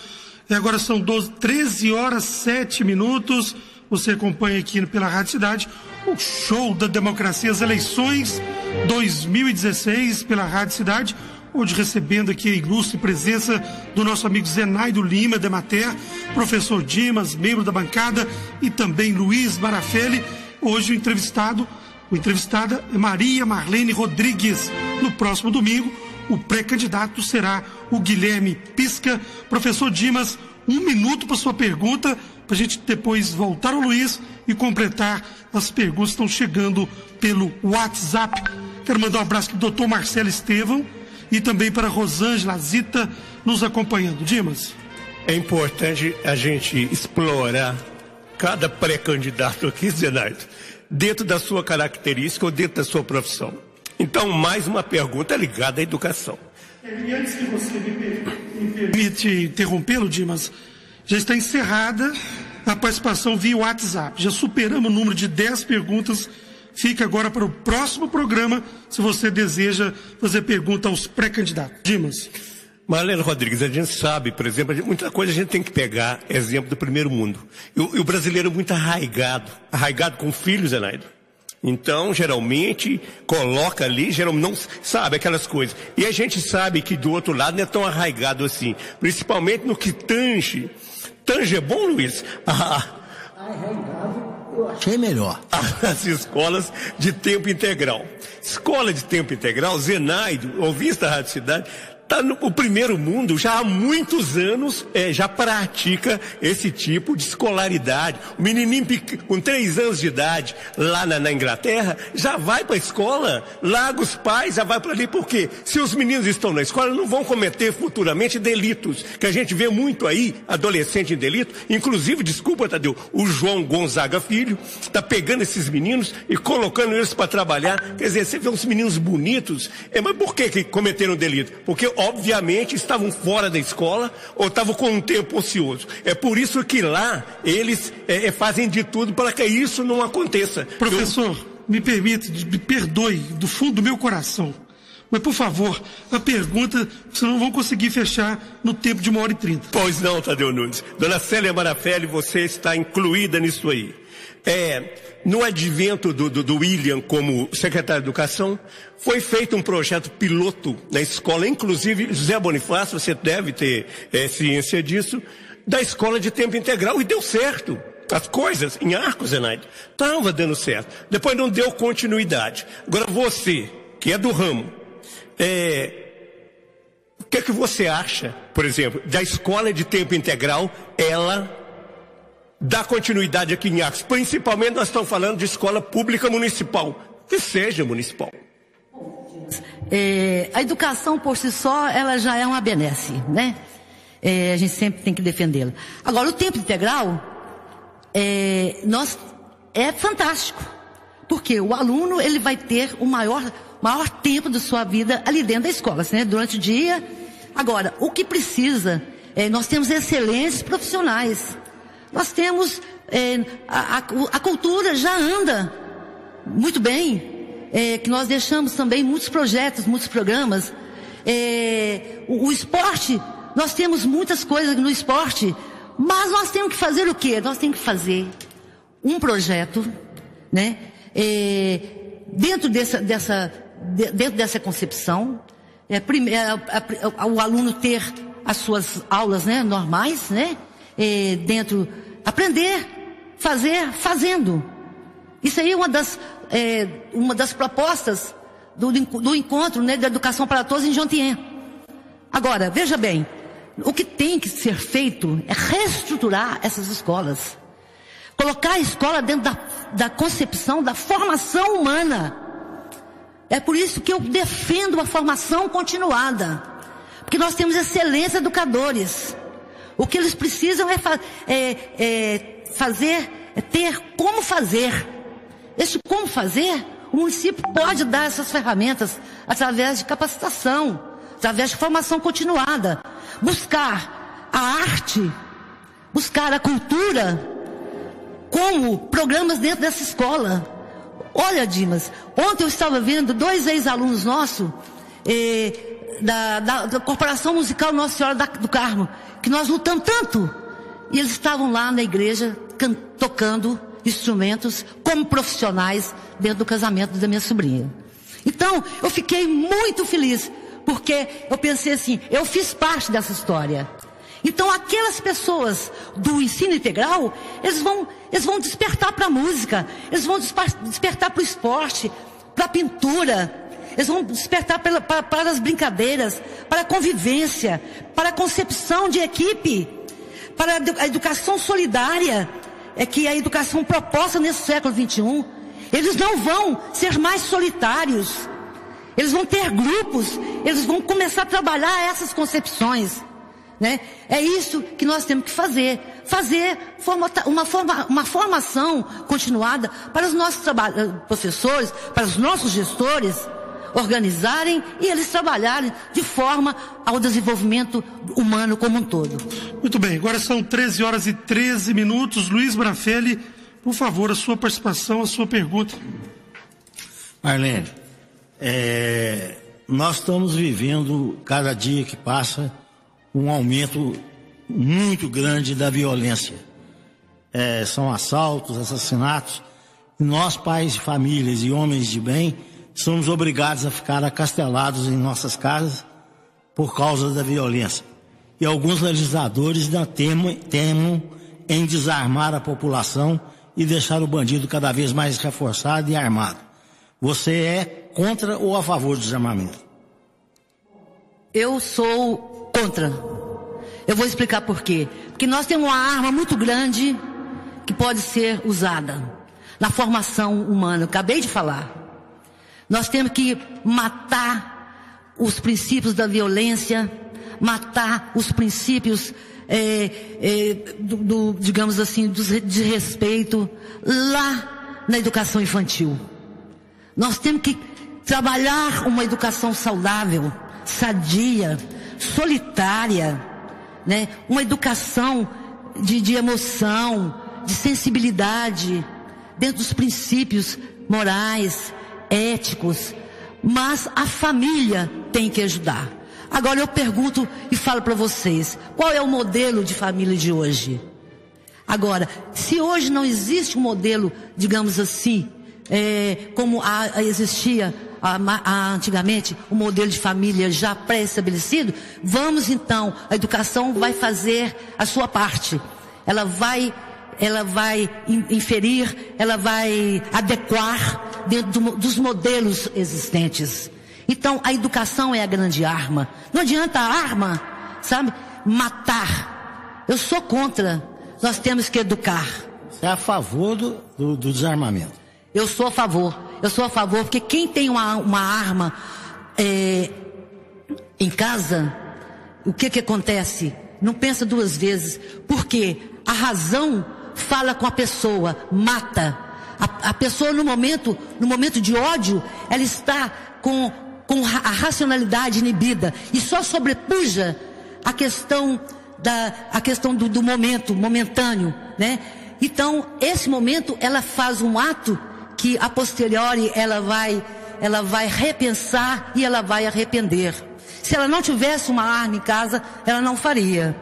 E agora são 13h07. Você acompanha aqui pela Rádio Cidade o show da democracia, as eleições 2016 pela Rádio Cidade. Hoje recebendo aqui a ilustre presença do nosso amigo Zenaido Lima, da Emater, professor Dimas, membro da bancada, e também Luiz Marafelli. Hoje o entrevistada é Maria Marlene Rodrigues. No próximo domingo, o pré-candidato será o Guilherme Pisca. Professor Dimas, 1 minuto para sua pergunta, para a gente depois voltar ao Luiz e completar as perguntas que estão chegando pelo WhatsApp. Quero mandar um abraço para o doutor Marcelo Estevão e também para a Rosângela Zita nos acompanhando. Dimas. É importante a gente explorar cada pré-candidato aqui, Zenaido, dentro da sua característica ou dentro da sua profissão. Então, mais uma pergunta ligada à educação. E antes que você me permite interrompê-lo, Dimas, já está encerrada a participação via WhatsApp. Já superamos o número de 10 perguntas. Fica agora para o próximo programa, se você deseja fazer pergunta aos pré-candidatos. Dimas. Marlene Rodrigues, a gente sabe, por exemplo, muita coisa a gente tem que pegar exemplo do primeiro mundo. E o brasileiro é muito arraigado com filhos, Zenaido. Então, geralmente, coloca ali, geralmente não sabe aquelas coisas. E a gente sabe que do outro lado não é tão arraigado assim. Principalmente no que tange. Tange é bom, Luiz? Arraigado, eu achei melhor. As escolas de tempo integral. Escola de tempo integral, Zenaido, ouvinte da Rádio Cidade, tá no primeiro mundo, já há muitos anos, já pratica esse tipo de escolaridade. O menininho com 3 anos de idade, lá na Inglaterra, já vai para a escola, larga os pais, já vai para ali, porque se os meninos estão na escola, não vão cometer futuramente delitos, que a gente vê muito aí, adolescente em delito, inclusive, desculpa, Tadeu, o João Gonzaga Filho, está pegando esses meninos e colocando eles para trabalhar. Quer dizer, você vê uns meninos bonitos, mas por que cometeram delito? Porque obviamente estavam fora da escola ou estavam com um tempo ocioso. É por isso que lá eles fazem de tudo para que isso não aconteça. Professor, me permite, me perdoe do fundo do meu coração, mas por favor, a pergunta, senão não vão conseguir fechar no tempo de 1h30. Pois não, Tadeu Nunes. Dona Célia Marafelli, você está incluída nisso aí. No advento do William como secretário de Educação, foi feito um projeto piloto na escola, inclusive José Bonifácio, você deve ter ciência disso, da escola de tempo integral, e deu certo. As coisas em Arcos, Zenaido, estava dando certo. Depois não deu continuidade. Agora você, que é do ramo, o que é que você acha, por exemplo, da escola de tempo integral, ela dá continuidade aqui em Arcos? Principalmente nós estamos falando de escola pública municipal, que seja municipal. A educação por si só, ela já é uma benesse, né? A gente sempre tem que defendê-la. Agora, o tempo integral é fantástico, porque o aluno ele vai ter o maior tempo da sua vida ali dentro da escola, né? Durante o dia. Agora, o que precisa, nós temos excelentes profissionais. Nós temos, a cultura já anda muito bem, que nós deixamos também muitos projetos, muitos programas. O esporte, nós temos muitas coisas no esporte, mas nós temos que fazer o quê? Nós temos que fazer um projeto, né? Dentro dessa concepção, o aluno ter as suas aulas, né, normais, né? Aprender, fazendo. Isso aí é uma das propostas do encontro, né, da educação para todos em Jontien. Agora, veja bem, o que tem que ser feito é reestruturar essas escolas, colocar a escola dentro da concepção da formação humana. É por isso que eu defendo a formação continuada. Porque nós temos excelentes educadores. O que eles precisam ter como fazer. Esse como fazer, o município pode dar essas ferramentas através de capacitação, através de formação continuada. Buscar a arte, buscar a cultura como programas dentro dessa escola. Olha, Dimas, ontem eu estava vendo 2 ex-alunos nossos da Corporação Musical Nossa Senhora do Carmo, que nós lutamos tanto, e eles estavam lá na igreja tocando instrumentos como profissionais dentro do casamento da minha sobrinha. Então, eu fiquei muito feliz, porque eu pensei assim, eu fiz parte dessa história. Então, aquelas pessoas do ensino integral, eles vão despertar para a música, eles vão despertar para o esporte, para a pintura, eles vão despertar para as brincadeiras, para a convivência, para a concepção de equipe, para a educação solidária, que é a educação proposta nesse século XXI. Eles não vão ser mais solitários, eles vão ter grupos, eles vão começar a trabalhar essas concepções. Né? É isso que nós temos que fazer uma formação continuada para os nossos professores, para os nossos gestores organizarem e eles trabalharem de forma ao desenvolvimento humano como um todo. Muito bem, agora são 13h13. Luiz Brafelli, por favor, a sua participação, a sua pergunta. Marlene, nós estamos vivendo, cada dia que passa, um aumento muito grande da violência. São assaltos, assassinatos. Nós, pais de famílias e homens de bem, somos obrigados a ficar acastelados em nossas casas por causa da violência. E alguns legisladores ainda temem em desarmar a população e deixar o bandido cada vez mais reforçado e armado. Você é contra ou a favor do desarmamento? Eu sou contra. Eu vou explicar por quê. Porque nós temos uma arma muito grande que pode ser usada na formação humana. Eu acabei de falar. Nós temos que matar os princípios da violência, matar os princípios, digamos assim, de respeito lá na educação infantil. Nós temos que trabalhar uma educação saudável, sadia, solitária, né? Uma educação de emoção, de sensibilidade, dentro dos princípios morais, éticos, mas a família tem que ajudar. Agora eu pergunto e falo para vocês, qual é o modelo de família de hoje? Agora, se hoje não existe um modelo, digamos assim, como existia antigamente, um modelo de família já pré-estabelecido, vamos então, a educação vai fazer a sua parte. Ela vai inferir, ela vai adequar dentro dos modelos existentes. Então, a educação é a grande arma. Não adianta a arma, sabe, matar. Eu sou contra. Nós temos que educar. Você é a favor do desarmamento? Eu sou a favor. Eu sou a favor, porque quem tem uma arma em casa, o que acontece? Não pensa 2 vezes. Porque a razão fala com a pessoa, mata. A pessoa no momento de ódio, ela está com a racionalidade inibida e só sobrepuja a questão do momento, momentâneo, né? Então, esse momento, ela faz um ato que a posteriori ela vai repensar e ela vai arrepender. Se ela não tivesse uma arma em casa, ela não faria.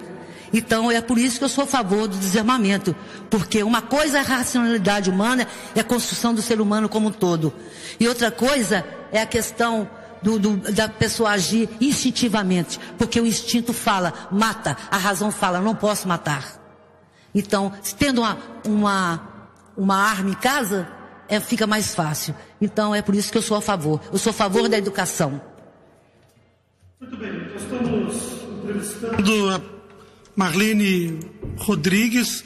Então é por isso que eu sou a favor do desarmamento, porque uma coisa é a racionalidade humana, é a construção do ser humano como um todo, e outra coisa é a questão da pessoa agir instintivamente, porque o instinto fala, mata, a razão fala, não posso matar. Então, tendo uma arma em casa, fica mais fácil. Então é por isso que eu sou a favor. Eu sou a favor da educação. Muito bem, nós estamos entrevistando a Marlene Rodrigues,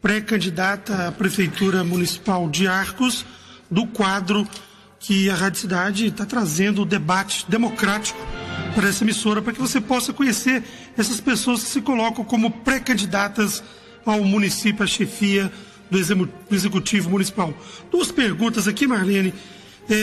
pré-candidata à Prefeitura Municipal de Arcos, do quadro que a Rádio Cidade está trazendo o debate democrático para essa emissora, para que você possa conhecer essas pessoas que se colocam como pré-candidatas ao município, à chefia do Executivo Municipal. 2 perguntas aqui, Marlene,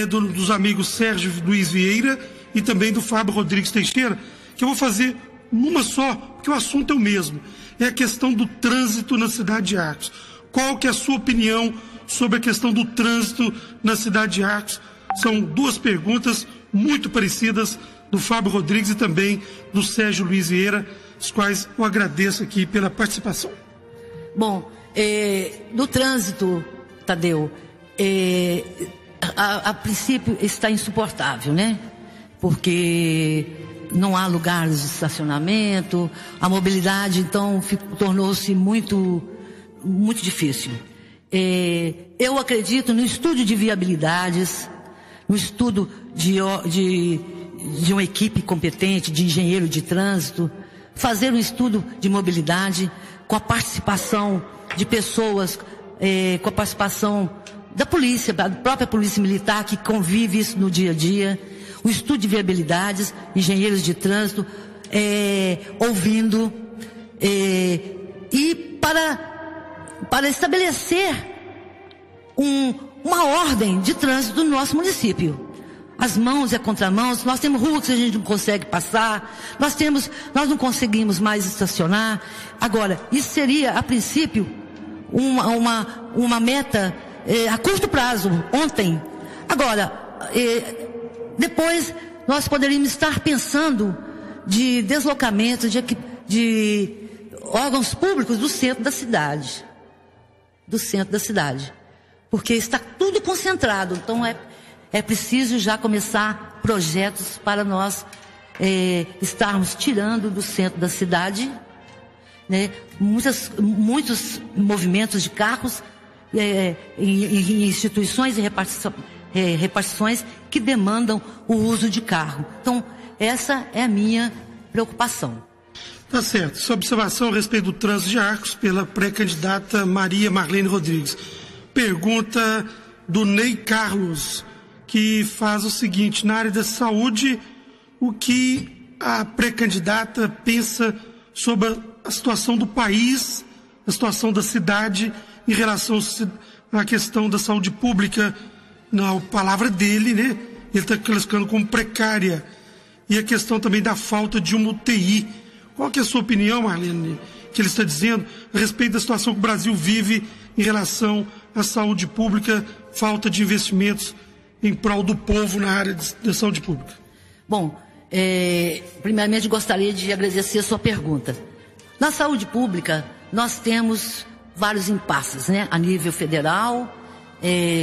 dos amigos Sérgio Luiz Vieira e também do Fábio Rodrigues Teixeira, que eu vou fazer numa só, porque o assunto é o mesmo. É a questão do trânsito na cidade de Arcos. Qual que é a sua opinião sobre a questão do trânsito na cidade de Arcos? São 2 perguntas muito parecidas do Fábio Rodrigues e também do Sérgio Luiz Vieira, os quais eu agradeço aqui pela participação. Bom, do trânsito, Tadeu, a princípio está insuportável, né? Porque não há lugares de estacionamento, a mobilidade, então, tornou-se muito difícil. Eu acredito no estudo de viabilidades, no estudo de uma equipe competente, de engenheiro de trânsito, fazer um estudo de mobilidade com a participação de pessoas, com a participação da polícia, da própria polícia militar que convive isso no dia a dia, o estudo de viabilidades, engenheiros de trânsito, ouvindo, e para estabelecer uma ordem de trânsito no nosso município. As mãos e a contramãos, nós temos ruas que a gente não consegue passar, nós não conseguimos mais estacionar. Agora, isso seria, a princípio, uma meta a curto prazo, ontem. Agora, depois nós poderíamos estar pensando de deslocamento de órgãos públicos do centro da cidade. Porque está tudo concentrado, então é preciso já começar projetos para nós estarmos tirando do centro da cidade, né, muitos movimentos de carros em instituições e repartições que demandam o uso de carro. Então, essa é a minha preocupação. Tá certo. Sua observação a respeito do trânsito de Arcos pela pré-candidata Maria Marlene Rodrigues. Pergunta do Ney Carlos, que faz o seguinte: na área da saúde, o que a pré-candidata pensa sobre a situação do país, a situação da cidade em relação à questão da saúde pública? Na palavra dele, né? Ele está classificando como precária. E a questão também da falta de uma UTI. Qual que é a sua opinião, Marlene, que ele está dizendo a respeito da situação que o Brasil vive em relação à saúde pública, falta de investimentos em prol do povo na área da saúde pública? Bom, primeiramente gostaria de agradecer a sua pergunta. Na saúde pública, nós temos vários impasses, né? A nível federal,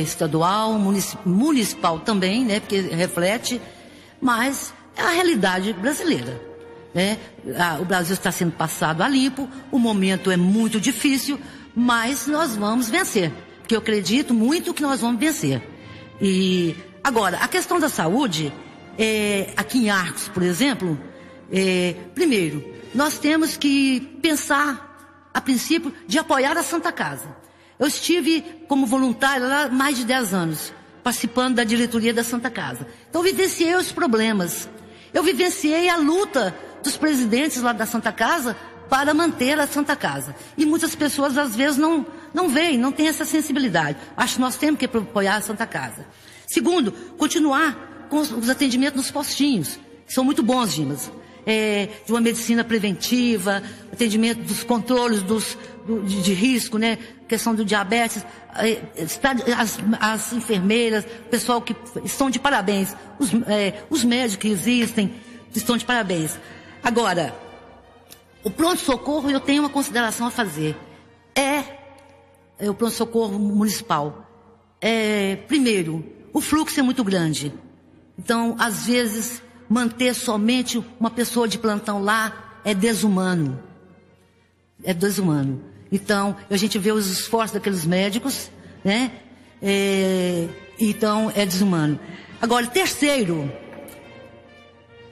estadual, municipal também, né? Porque reflete, mas é a realidade brasileira, né? O Brasil está sendo passado a limpo, o momento é muito difícil, mas nós vamos vencer, porque eu acredito muito que nós vamos vencer. E agora, a questão da saúde, aqui em Arcos, por exemplo, primeiro, nós temos que pensar, a princípio, de apoiar a Santa Casa. Eu estive como voluntária lá há mais de 10 anos, participando da diretoria da Santa Casa. Então, eu vivenciei os problemas. Eu vivenciei a luta dos presidentes lá da Santa Casa para manter a Santa Casa. E muitas pessoas, às vezes, não veem, não têm essa sensibilidade. Acho que nós temos que apoiar a Santa Casa. Segundo, continuar com os atendimentos nos postinhos, que são muito bons, Dimas. De uma medicina preventiva, atendimento dos controles de risco, né? Questão do diabetes, as enfermeiras, o pessoal que estão de parabéns, os médicos que existem estão de parabéns. Agora, o pronto-socorro, eu tenho uma consideração a fazer. O pronto-socorro municipal. Primeiro, o fluxo é muito grande. Então, às vezes, manter somente uma pessoa de plantão lá é desumano. É desumano. Então, a gente vê os esforços daqueles médicos, né? Então, é desumano. Agora, terceiro,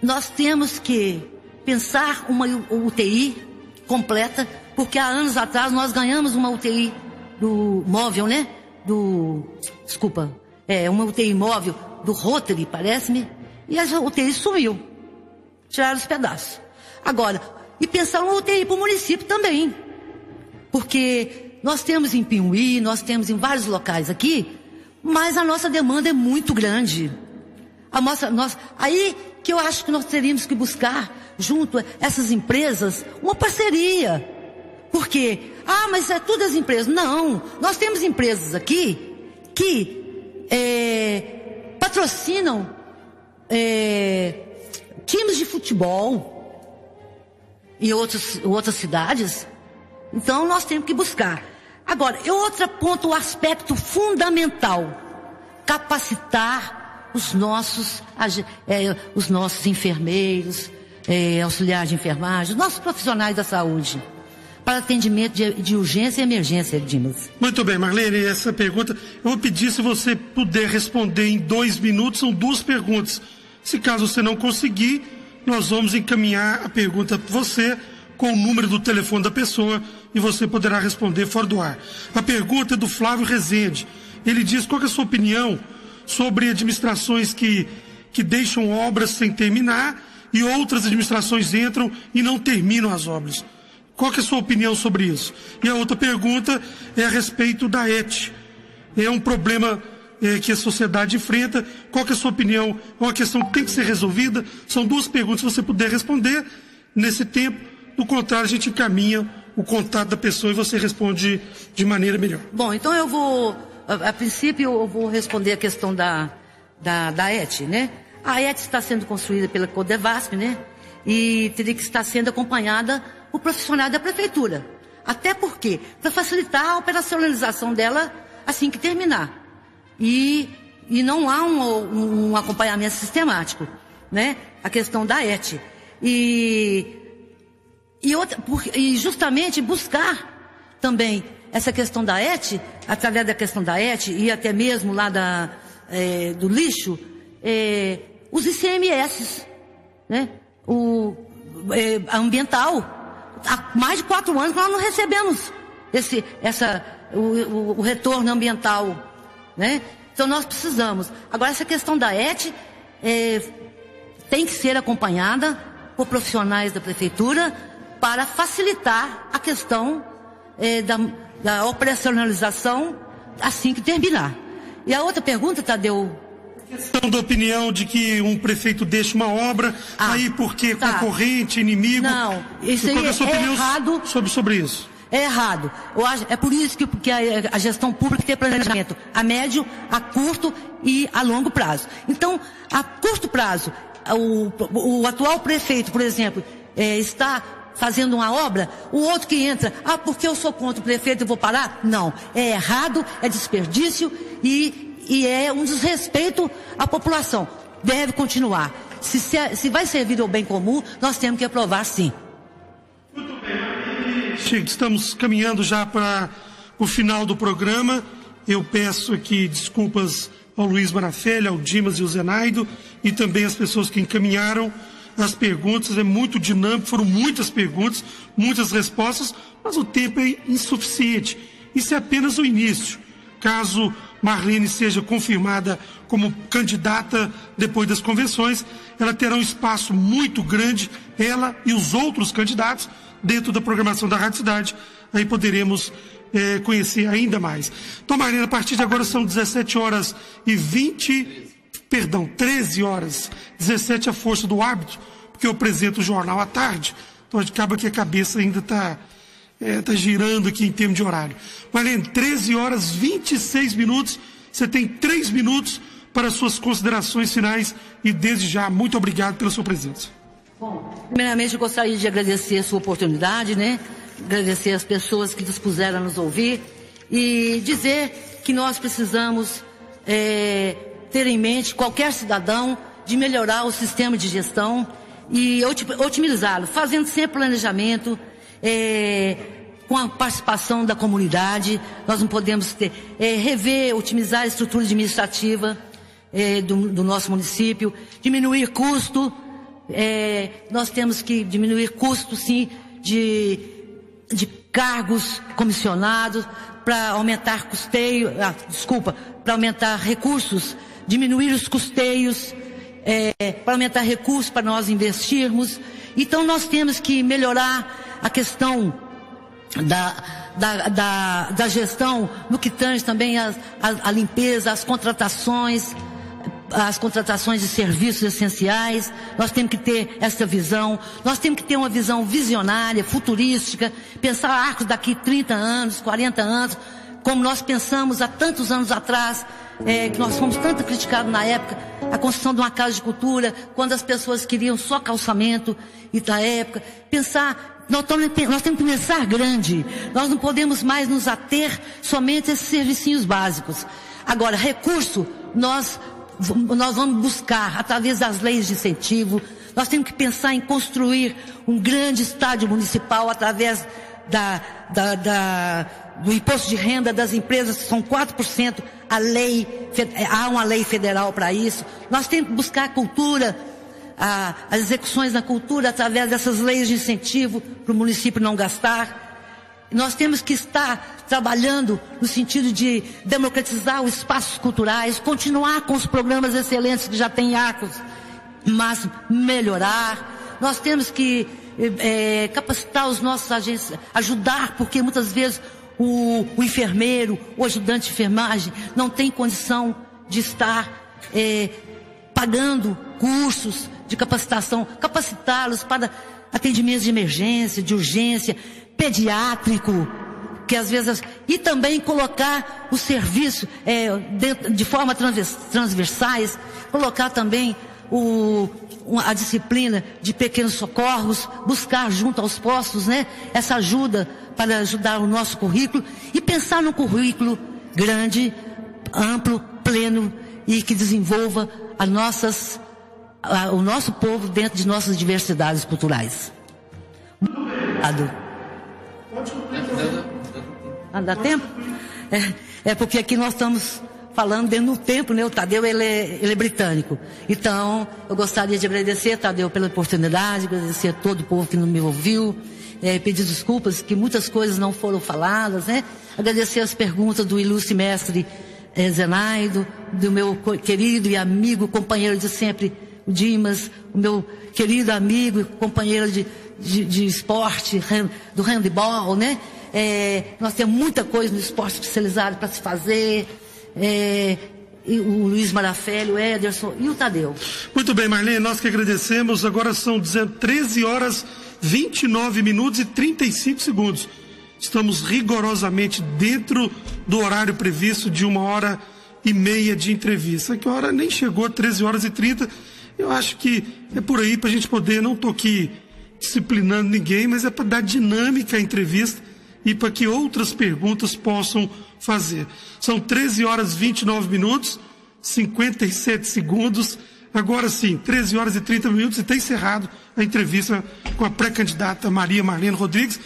nós temos que pensar uma UTI completa, porque há anos atrás nós ganhamos uma UTI do móvel, né? Uma UTI móvel do Rotary, parece-me, e a UTI sumiu. Tiraram os pedaços. Agora, e pensaram uma UTI para o município também. Porque nós temos em Piumhi, nós temos em vários locais aqui, mas a nossa demanda é muito grande. Aí que eu acho que nós teríamos que buscar, junto a essas empresas, uma parceria. Por quê? Mas é tudo as empresas. Não, nós temos empresas aqui que patrocinam times de futebol em outras cidades. Então nós temos que buscar. Agora, outro ponto, o aspecto fundamental: capacitar os nossos enfermeiros, auxiliares de enfermagem, os nossos profissionais da saúde, para atendimento de urgência e emergência, Dimas. Muito bem, Marlene, essa pergunta, eu vou pedir, se você puder responder em 2 minutos, são 2 perguntas. Se caso você não conseguir, nós vamos encaminhar a pergunta para você com o número do telefone da pessoa e você poderá responder fora do ar. A pergunta é do Flávio Rezende. Ele diz: qual é a sua opinião sobre administrações que deixam obras sem terminar e outras administrações entram e não terminam as obras? Qual que é a sua opinião sobre isso? E a outra pergunta é a respeito da ET. É um problema que a sociedade enfrenta. Qual que é a sua opinião? É uma questão que tem que ser resolvida. São 2 perguntas, se você puder responder nesse tempo. Do contrário, a gente encaminha o contato da pessoa e você responde de maneira melhor. Bom, então eu vou, a princípio, eu vou responder a questão da ET, né? A ET está sendo construída pela Codevasp, né? E teria que estar sendo acompanhada por profissionais da prefeitura. Até porque, para facilitar a operacionalização dela assim que terminar. E não há um acompanhamento sistemático, né? A questão da ET. E justamente buscar também essa questão da ET, através da questão da ET e até mesmo lá do lixo, os ICMS, né? A ambiental. Há mais de 4 anos que nós não recebemos o retorno ambiental, né? Então nós precisamos. Agora, essa questão da ET tem que ser acompanhada por profissionais da prefeitura para facilitar a questão da operacionalização assim que terminar. E a outra pergunta, Tadeu? Questão da opinião de que um prefeito deixa uma obra, aí porque concorrente, inimigo. Não, isso aí é errado. Sobre isso? É errado. É por isso que a gestão pública tem planejamento a médio, a curto e a longo prazo. Então, a curto prazo, o atual prefeito, por exemplo, está fazendo uma obra, o outro que entra, porque eu sou contra o prefeito, eu vou parar? Não, é errado, é desperdício e é um desrespeito à população. Deve continuar. Se vai servir ao bem comum, nós temos que aprovar, sim. Muito bem. Chico, estamos caminhando já para o final do programa. Eu peço aqui desculpas ao Luiz Marafelli, ao Dimas e ao Zenaido, e também às pessoas que encaminharam as perguntas. É muito dinâmico, foram muitas perguntas, muitas respostas, mas o tempo é insuficiente. Isso é apenas o início. Caso Marlene seja confirmada como candidata depois das convenções, ela terá um espaço muito grande, ela e os outros candidatos, dentro da programação da Rádio Cidade. Aí poderemos conhecer ainda mais. Então, Marlene, a partir de agora são 13 horas, 17 a força do hábito, porque eu apresento o jornal à tarde, então acaba que a cabeça ainda está girando aqui em termos de horário. Marlene, 13 horas 26 minutos, você tem 3 minutos para suas considerações finais e desde já, muito obrigado pela sua presença. Bom, primeiramente eu gostaria de agradecer a sua oportunidade, né? Agradecer as pessoas que dispuseram a nos ouvir e dizer que nós precisamos ter em mente, qualquer cidadão, de melhorar o sistema de gestão e otimizá-lo, fazendo sempre planejamento, com a participação da comunidade. Nós não podemos rever, otimizar a estrutura administrativa do nosso município, diminuir custo. Nós temos que diminuir custo, sim, de cargos comissionados, para aumentar para aumentar recursos diminuir os custeios, para aumentar recursos para nós investirmos. Então nós temos que melhorar a questão da gestão no que tange também a limpeza, as contratações de serviços essenciais. Nós temos que ter essa visão, nós temos que ter uma visão visionária, futurística, pensar arcos daqui 30 anos, 40 anos, como nós pensamos há tantos anos atrás, que nós fomos tanto criticados na época, a construção de uma casa de cultura, quando as pessoas queriam só calçamento, e na época, nós temos que pensar grande, nós não podemos mais nos ater somente a esses servicinhos básicos. Agora, recurso, nós vamos buscar através das leis de incentivo, nós temos que pensar em construir um grande estádio municipal através do imposto de renda das empresas, que são 4%, há uma lei federal para isso. Nós temos que buscar a cultura, as execuções na cultura através dessas leis de incentivo para o município não gastar. Nós temos que estar trabalhando no sentido de democratizar os espaços culturais, continuar com os programas excelentes que já tem arcos, mas melhorar. Nós temos que capacitar os nossos agentes, ajudar, porque muitas vezes o enfermeiro, o ajudante de enfermagem não tem condição de estar pagando cursos de capacitação, capacitá-los para atendimentos de emergência, de urgência, pediátrico, que às vezes, e também colocar o serviço de forma transversais, colocar também a disciplina de pequenos socorros, buscar junto aos postos, né, essa ajuda para ajudar o nosso currículo e pensar num currículo grande, amplo, pleno e que desenvolva o nosso povo dentro de nossas diversidades culturais. Obrigado. Dá tempo? Porque aqui nós estamos falando dentro do tempo, né? O Tadeu, ele é britânico. Então, eu gostaria de agradecer, Tadeu, pela oportunidade, agradecer a todo o povo que não me ouviu, pedir desculpas que muitas coisas não foram faladas, né? Agradecer as perguntas do ilustre mestre Zenaido, do meu querido e amigo, companheiro de sempre, o Dimas, o meu querido amigo e companheiro de esporte, do handebol, né? Nós temos muita coisa no esporte especializado para se fazer, e o Luiz Marafelli, o Ederson e o Tadeu. Muito bem, Marlene, nós que agradecemos. Agora são 13 horas 29 minutos e 35 segundos. Estamos rigorosamente dentro do horário previsto de 1h30 de entrevista. Que a hora nem chegou, 13 horas e 30. Eu acho que é por aí para a gente poder, não estou aqui disciplinando ninguém, mas é para dar dinâmica à entrevista e para que outras perguntas possam fazer. São 13 horas 29 minutos, 57 segundos. Agora sim, 13 horas e 30 minutos e está encerrado a entrevista com a pré-candidata Maria Marlene Rodrigues.